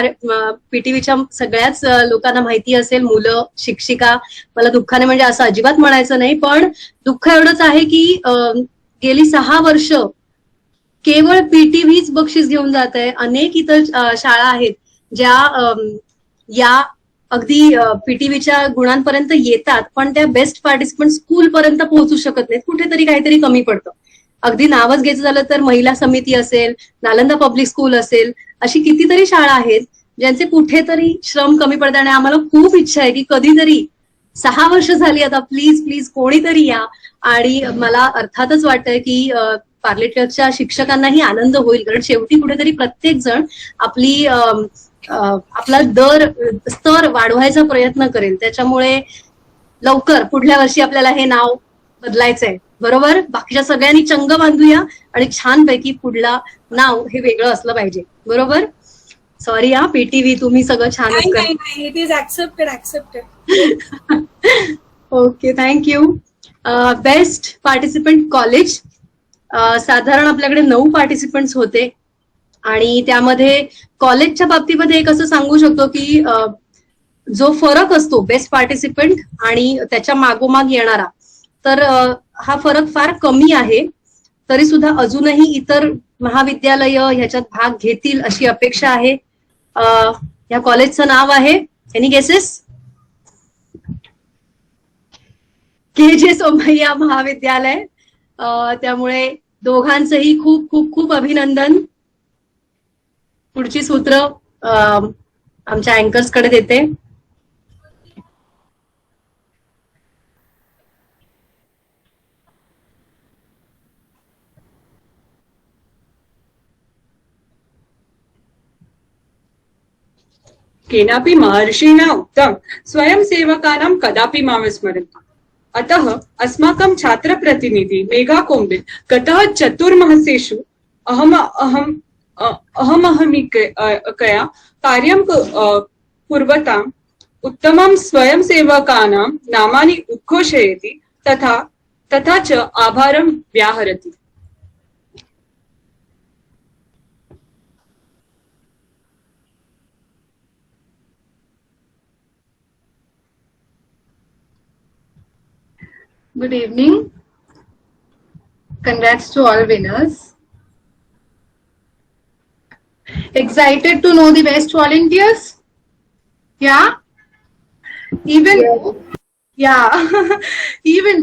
पीटीव्हीच्या सगळ्याच लोकांना माहिती असेल, मुलं, शिक्षिका, मला दुःखाने म्हणजे असं अजिबात म्हणायचं नाही, पण दुःख एवढंच आहे की गेली 6 वर्ष केवळ पीटीव्हीच बक्षीस घेऊन जात आहे. अनेक इतर शाळा आहेत ज्या या अगदी पीटीव्हीच्या गुणांपर्यंत येतात पण त्या बेस्ट पार्टिसिपंट स्कूल पर्यंत पोहोचू शकत नाहीत. कुठेतरी काहीतरी कमी पडतं. अगदी नावच घ्यायचं झालं तर महिला समिती असेल, नालंदा पब्लिक स्कूल असेल, अशी कितीतरी शाळा आहेत ज्यांचे कुठेतरी श्रम कमी पडतात. आणि आम्हाला खूप इच्छा आहे की कधीतरी 6 वर्ष झाली आता, प्लीज प्लीज कोणीतरी या. आणि मला अर्थातच वाटतंय की पार्ले टिळकच्या शिक्षकांनाही आनंद होईल, कारण शेवटी कुठेतरी प्रत्येक जण आपला स्तर वाढवायचा प्रयत्न करेल. त्याच्यामुळे लवकर पुढल्या वर्षी आपल्याला हे नाव बदलायचंय, बरोबर? बाकीच्या सगळ्यांनी चंग बांधूया आणि छानपैकी पुढला नाव हे वेगळं असलं पाहिजे, बरोबर? सॉरी हा पीटीव्ही, तुम्ही सगळं छानच करा. It is accepted. Okay, thank you. Best participant college, साधारण आपल्याकडे 9 पार्टिसिपंट्स होते आणि त्यामध्ये कॉलेजच्या बाबतीमध्ये एक असं सांगू शकतो की जो फरक असतो बेस्ट पार्टिसिपंट आणि त्याच्या मागोमाग येणारा, तर हा फरक फार कमी आहे. तरी सुद्धा अजूनही इतर महाविद्यालय ह्याच्यात भाग घेतील अशी अपेक्षा आहे. या कॉलेजचं नाव आहे, एनी गेसेस? KJ सोमय्या महाविद्यालय. त्यामुळे दोघांचंही खूप खूप खूप अभिनंदन. पुढची सूत्र आमच्या अँकर्स कडे देते. केनापि महर्षिणा उक्तं स्वयंसेवकानां कदापि मा विस्मरन्तु। अतः अस्माकं छात्रप्रतिनिधि मेघा कोम्बिल गतः चतुर्मासेषु अहमहमिकया कार्यं कुर्वताम् उत्तमं स्वयंसेवकानां नामानि उद्घोषयति तथा च आभारं व्याहरति। Good evening. Congrats to all winners. Excited to know the best volunteers? Yeah? Even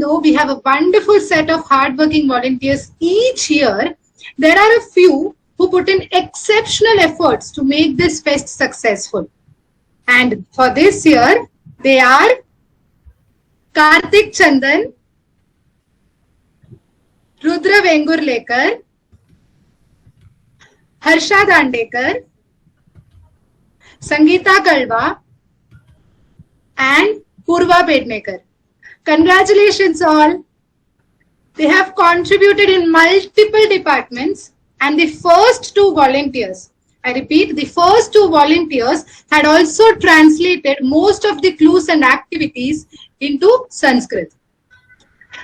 though we have a wonderful set of hardworking volunteers each year, there are a few who put in exceptional efforts to make this fest successful. And for this year, they are Karthik Chandan, Rudra Vengurlekar, Harsha Dandekar, Sangeeta Kalwa, and Purva Pednekar. Congratulations all. They have contributed in multiple departments, and the first two volunteers, I repeat, the first two volunteers had also translated most of the clues and activities into Sanskrit.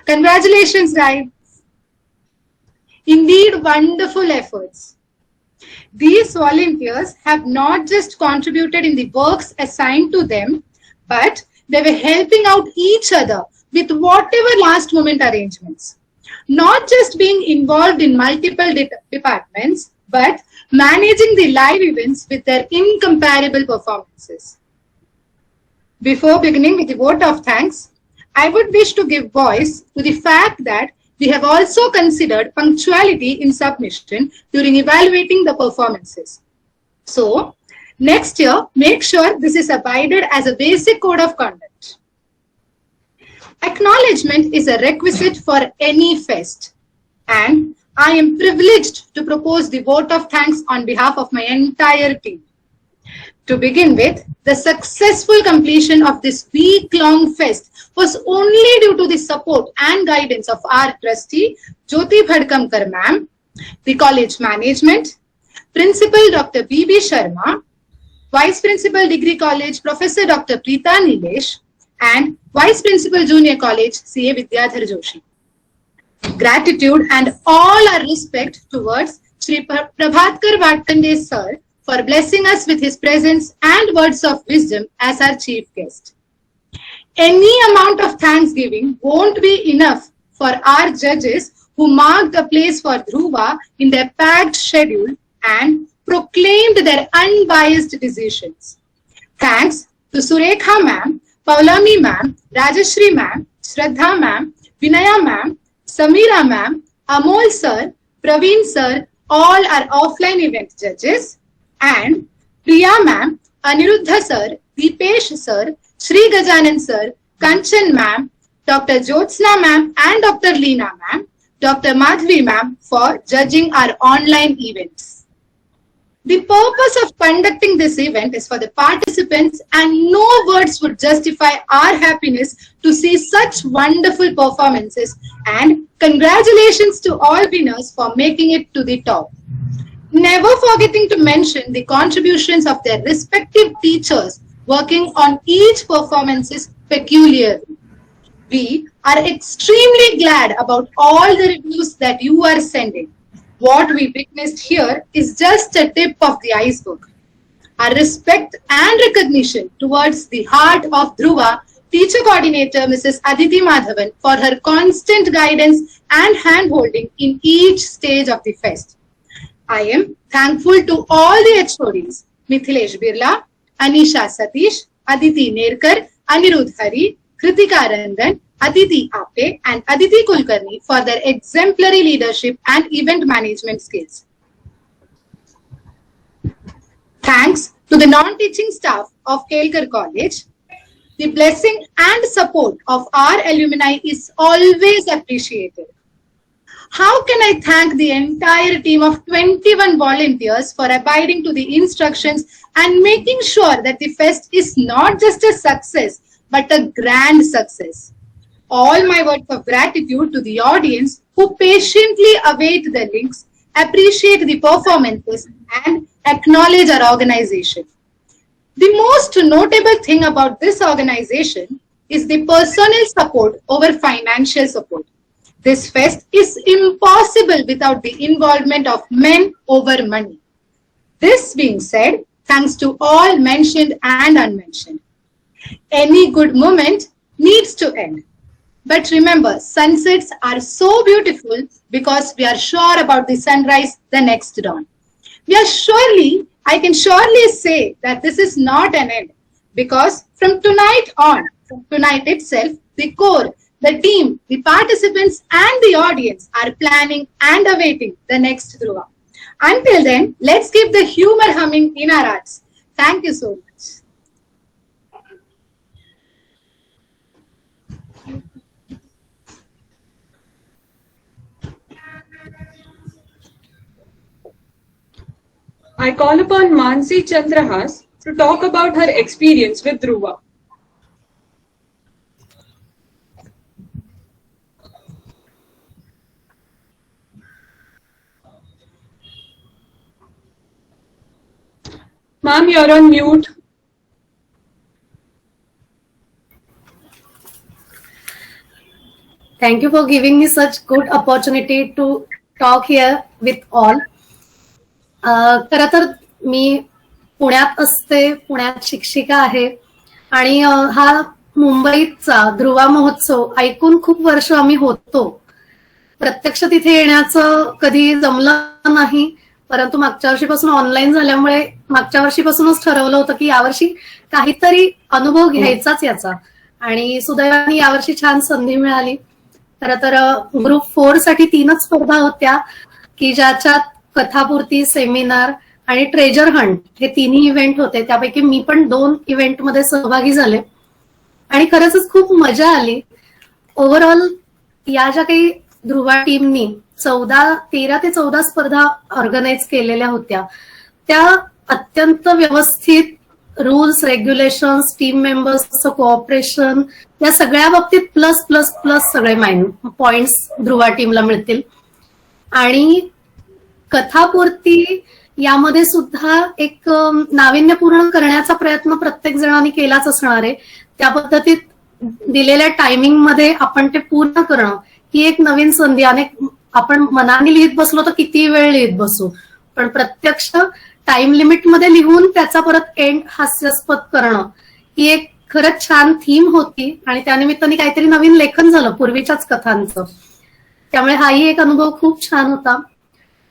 Congratulations, guys. Indeed, wonderful efforts. These volunteers have not just contributed in the works assigned to them, but they were helping out each other with whatever last moment arrangements. Not just being involved in multiple departments, but managing the live events with their incomparable performances. Before beginning with the vote of thanks, I would wish to give voice to the fact that we have also considered punctuality in submission during evaluating the performances. So, next year, make sure this is abided as a basic code of conduct. Acknowledgement is a requisite for any fest, and I am privileged to propose the vote of thanks on behalf of my entire team. To begin with, the successful completion of this week-long fest was only due to the support and guidance of our trustee, Jyoti Bhadkamkar ma'am, the college management, Principal Dr. B.B. Sharma, Vice Principal Degree College Professor Dr. Preeta Nilesh, and Vice Principal Junior College C.A. Vidyadhar Joshi. Gratitude and all our respect towards Shri Prabhatkar Vatkande sir for blessing us with his presence and words of wisdom as our chief guest. Any amount of thanksgiving won't be enough for our judges who marked a place for Dhruva in their packed schedule and proclaimed their unbiased decisions. Thanks to Surekha ma'am, Paulami ma'am, Rajashri ma'am, Shraddha ma'am, Vinaya ma'am, Samira ma'am, Amol sir, Praveen sir, all are offline event judges, and Priya ma'am, Aniruddha sir, Deepesh sir, Shri Gajanan sir, Kanchan ma'am, Dr. Jyotsna ma'am, and Dr. Leena ma'am, Dr. Madhvi ma'am for judging our online events. The purpose of conducting this event is for the participants, and no words would justify our happiness to see such wonderful performances, and congratulations to all winners for making it to the top. Never forgetting to mention the contributions of their respective teachers working on each performances peculiarly. We are extremely glad about all the reviews that you are sending. What we witnessed here is just a tip of the iceberg. Our respect and recognition towards the heart of Dhruva, teacher coordinator Mrs. Aditi Madhavan, for her constant guidance and hand-holding in each stage of the fest. I am thankful to all the HODs, Mithilesh Birla, Anisha Satish, Aditi Nerkar, Anirudh Hari, Kritika Rangan, Aditi Ape, and Aditi Kulkarni for their exemplary leadership and event management skills. Thanks to the non-teaching staff of Kelkar College. The blessing and support of our alumni is always appreciated. How can I thank the entire team of 21 volunteers for abiding to the instructions and making sure that the fest is not just a success, but a grand success. All my words of gratitude to the audience who patiently await the links, appreciate the performances, and acknowledge our organization. The most notable thing about this organization is the personnel support over financial support. This fest is impossible without the involvement of men over money. This being said, thanks to all mentioned and unmentioned. Any good moment needs to end. But remember, sunsets are so beautiful because we are sure about the sunrise the next dawn. I can surely say that this is not an end, because from tonight itself, the core, the team, the participants and the audience are planning and awaiting the next Dhruva. Until then, let's keep the humor humming in our hearts. Thank you so much. I call upon Mansi Chandrahas to talk about her experience with Dhruva. Ma'am, you're on mute. Thank you for giving me such good opportunity to talk here with all. खरं तर मी पुण्यात असते, पुण्यात शिक्षिका आहे आणि हा मुंबईचा ध्रुवा महोत्सव ऐकून खूप वर्ष आम्ही होतो. प्रत्यक्ष तिथे येण्याचं कधी जमलं नाही, परंतु मागच्या वर्षीपासून ऑनलाईन झाल्यामुळे मागच्या वर्षीपासूनच ठरवलं होतं की यावर्षी काहीतरी अनुभव घ्यायचाच याचा, आणि सुदैवाने यावर्षी छान संधी मिळाली. खरं तर ग्रुप 4 साठी 3च स्पर्धा होत्या की ज्याच्यात कथापूर्ती, सेमिनार आणि ट्रेजर हंट हे 3ही इव्हेंट होते. त्यापैकी मी पण 2 इव्हेंट मध्ये सहभागी झाले आणि खरंच खूप मजा आली. ओव्हरऑल या ज्या काही ध्रुवा टीमनी 13 ते 14 स्पर्धा ऑर्गनाईज केलेल्या होत्या, त्या अत्यंत व्यवस्थित रूल्स, रेग्युलेशन्स, टीम मेंबर्सचं कोऑपरेशन या सगळ्या बाबतीत प्लस प्लस प्लस सगळे पॉइंट्स ध्रुवा टीमला मिळतील. आणि कथापूर्ती यामध्ये सुद्धा एक नाविन्यपूर्ण करण्याचा प्रयत्न प्रत्येक जणांनी केलाच असणार आहे. त्या पद्धतीत दिलेल्या टायमिंग मध्ये आपण ते पूर्ण करणं ही एक नवीन संधी. आपण मनाने लिहित बसलो तर किती वेळ लिहित बसू, पण प्रत्यक्ष टाइम लिमिट मध्ये लिहून त्याचा परत एंड हास्यास्पद करणं ही एक खरंच छान थीम होती आणि त्यानिमित्ताने काहीतरी नवीन लेखन झालं पूर्वीच्याच कथांचं. त्यामुळे हाही एक अनुभव खूप छान होता.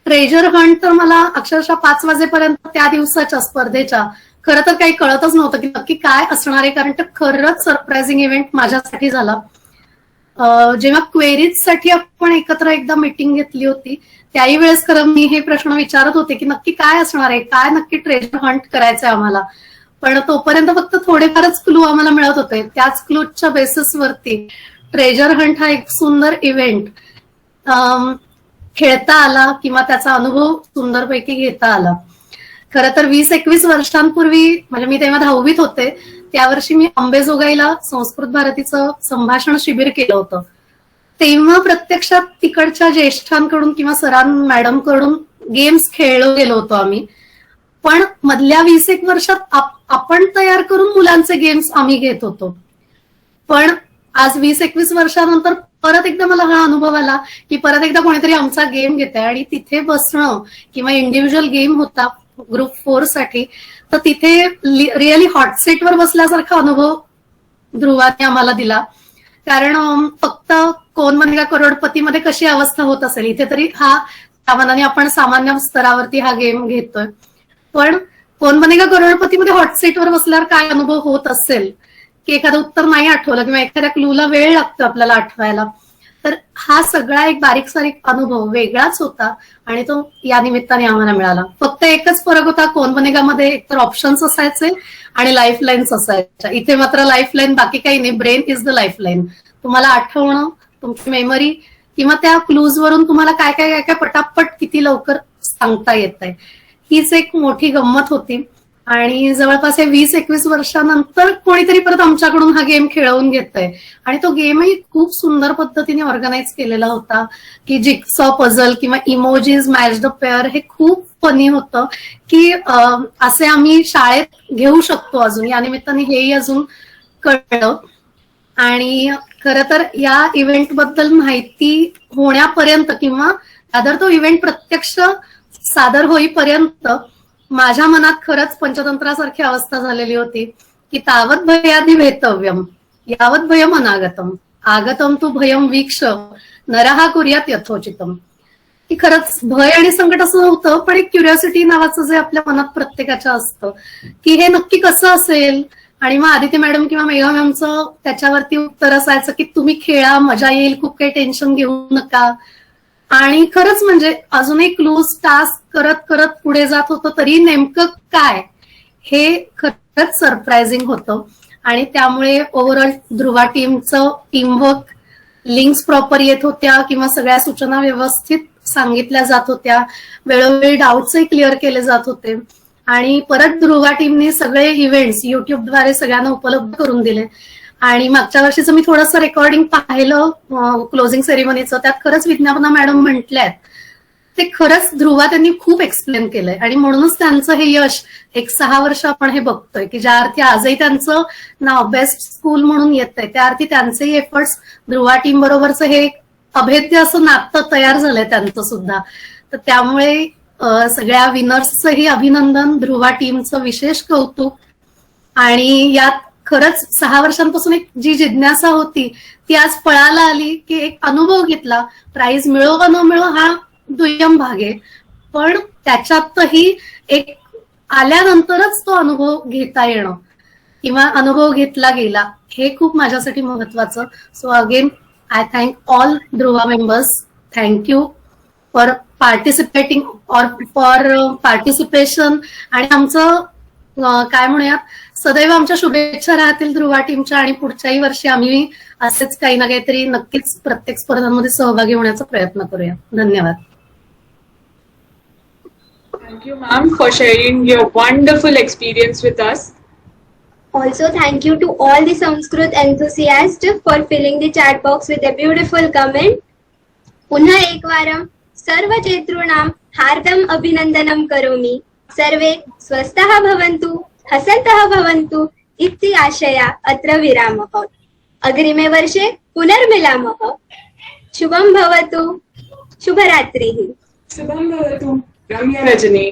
ट्रेजर हंट तर मला अक्षरशः 5 वाजेपर्यंत त्या दिवसाच्या स्पर्धेच्या खरं तर काही कळतच नव्हतं की नक्की काय असणार आहे, कारण खरंच सरप्राइझिंग इव्हेंट माझ्यासाठी झाला. जेव्हा क्वेरीज साठी आपण एकत्र एकदा मीटिंग घेतली होती त्याही वेळेस खरं मी हे प्रश्न विचारत होते की नक्की काय असणार आहे, काय नक्की ट्रेजर हंट करायचंय आम्हाला. पण तोपर्यंत फक्त थोडेफारच क्लू आम्हाला मिळत होते. त्याच क्लूच्या बेसिसवरती ट्रेजर हंट हा एक सुंदर इव्हेंट खेळता आला किंवा त्याचा अनुभव सुंदरपैकी घेता आला. खरं तर 20-21 वर्षांपूर्वी, म्हणजे मी तेव्हा 10वीत होते, त्यावर्षी मी अंबेजोगाईला संस्कृत भारतीचं संभाषण शिबिर केलं होतं. तेव्हा प्रत्यक्षात तिकडच्या ज्येष्ठांकडून किंवा मॅडमकडून गेम्स खेळलो गेलो होतो आम्ही. पण मधल्या 20-1 वर्षात आपण तयार करून मुलांचे गेम्स आम्ही घेत होतो. पण आज 20-21 वर्षानंतर परत एकदा मला हा अनुभव आला की परत एकदा कोणीतरी आमचा गेम घेत आहे आणि तिथे बसणं किंवा इंडिव्हिज्युअल गेम होता ग्रुप 4 साठी, तर तिथे रिअली हॉट सीटवर बसल्यासारखा अनुभव ध्रुवाने आम्हाला दिला. कारण फक्त कोण बनेगा करोडपतीमध्ये कशी अवस्था होत असेल, इथे तरी हा सामान्याने आपण सामान्य स्तरावरती हा गेम घेतोय. पण कोण बनेगा करोडपतीमध्ये हॉट सीटवर बसल्यावर काय अनुभव होत असेल की एखादं उत्तर नाही आठवलं किंवा एखाद्या क्लूला वेळ लागतो आपल्याला आठवायला, तर हा सगळा एक बारीक सारीक अनुभव वेगळाच होता आणि तो या निमित्ताने आम्हाला मिळाला. फक्त एकच फरक होता, कोण बनेगामध्ये एकतर ऑप्शन्स असायचे आणि लाईफ लाईन्स असायच्या. इथे मात्र लाईफ लाईन बाकी काही नाही, brain is the life line. तुम्हाला आठवणं, तुमची मेमरी किंवा त्या क्लूज वरून तुम्हाला काय काय काय काय पटापट किती लवकर सांगता येत आहे, हीच एक मोठी गंमत होती. आणि जवळपास 20-21 वर्षानंतर कोणीतरी परत आमच्याकडून हा गेम खेळवून घेतोय. आणि तो गेमही खूप सुंदर पद्धतीने ऑर्गनाईज केलेला होता, की जिक्सॉ पझल किंवा इमोजीज मॅच द पेअर हे खूप फनी होतं, की असे आम्ही शाळेत घेऊ शकतो अजून. या निमित्ताने हेही अजून कळलं. आणि खरं तर या इव्हेंट बद्दल माहिती होण्यापर्यंत किंवा आदर तो इव्हेंट प्रत्यक्ष सादर होईपर्यंत माझ्या मनात खरंच पंचतंत्रासारखी अवस्था झालेली होती, की तावत भयादि भेतव्यम यावत भयम अनागतम आगतम तू भयम वीक्ष नरहा कुर्यात यथोचितम. की खरंच भय आणि संकट असं होतं, पण एक क्युरिओसिटी नावाचं जे आपल्या मनात प्रत्येकाच्या असतं, की हे नक्की कसं असेल. आणि मग आदिती मॅडम किंवा मेघा मॅमचं त्याच्यावरती उत्तर असायचं की तुम्ही खेळा, मजा येईल, खूप काही टेन्शन घेऊ नका. आणि खरंच म्हणजे अजूनही क्लूज टास्क करत करत पुढे जात होतं, तरी नेमकं काय हे खरंच सरप्राइझिंग होतं. आणि त्यामुळे overall Dhruva टीमचं teamwork, links proper येत होत्या किंवा सगळ्या सूचना व्यवस्थित सांगितल्या जात होत्या, वेळोवेळी डाऊट्सही क्लिअर केले जात होते. आणि परत ध्रुवा टीमने सगळे इव्हेंट्स युट्यूबद्वारे सगळ्यांना उपलब्ध करून दिले. आणि मागच्या वर्षीचं मी थोडंसं रेकॉर्डिंग पाहिलं क्लोजिंग सेरेमनीचं, त्यात खरंच विज्ञापना मॅडम म्हटल्यात ते खरंच ध्रुवा त्यांनी खूप एक्सप्लेन केलंय. आणि म्हणूनच त्यांचं हे यश 6 वर्ष आपण हे बघतोय, की ज्या अर्थी आजही त्यांचं नाव बेस्ट स्कूल म्हणून येतंय, त्या अर्थी त्यांचेही एफर्ट्स ध्रुवा टीम बरोबरचं हे अभेद्य असं नातं तयार झालंय त्यांचं सुद्धा. तर त्यामुळे सगळ्या विनर्सचंही अभिनंदन, ध्रुवा टीमचं विशेष कौतुक. आणि यात खरंच 6 वर्षांपासून एक जी जिज्ञासा होती ती आज पळाला आली, की एक अनुभव घेतला. प्राइज मिळो वा न मिळो हा दुय्यम भाग आहे, पण त्याच्यातही एक आल्यानंतरच तो अनुभव घेता येणं किंवा अनुभव घेतला गेला हे खूप माझ्यासाठी महत्वाचं. So again I thank all Dhruva members. Thank you for participating or for participation. आणि आमचं काय म्हणूयात, सदैव आमच्या शुभेच्छा राहतील ध्रुवा टीमच्या. आणि पुढच्याही वर्षी आम्ही असेच काही ना काहीतरी नक्कीच प्रत्येक स्पर्धांमध्ये सहभागी होण्याचा प्रयत्न करूया. धन्यवाद. Thank you, ma'am, for sharing your wonderful experience with us. Also, thank you to all the Sanskrit enthusiasts for filling the chat box with a beautiful comment. पुन्हा एकवारं सर्व चेतॄणां हार्दम् अभिनन्दनं करोमि. सर्वे स्वस्थः भवन्तु, हसन्तः भवन्तु इति आशया अत्र विरामः. अग्रिमे वर्षे पुनर्मिलामः. शुभं भवतु. शुभरात्रिः. शुभं भवतु. रम्या रजनी.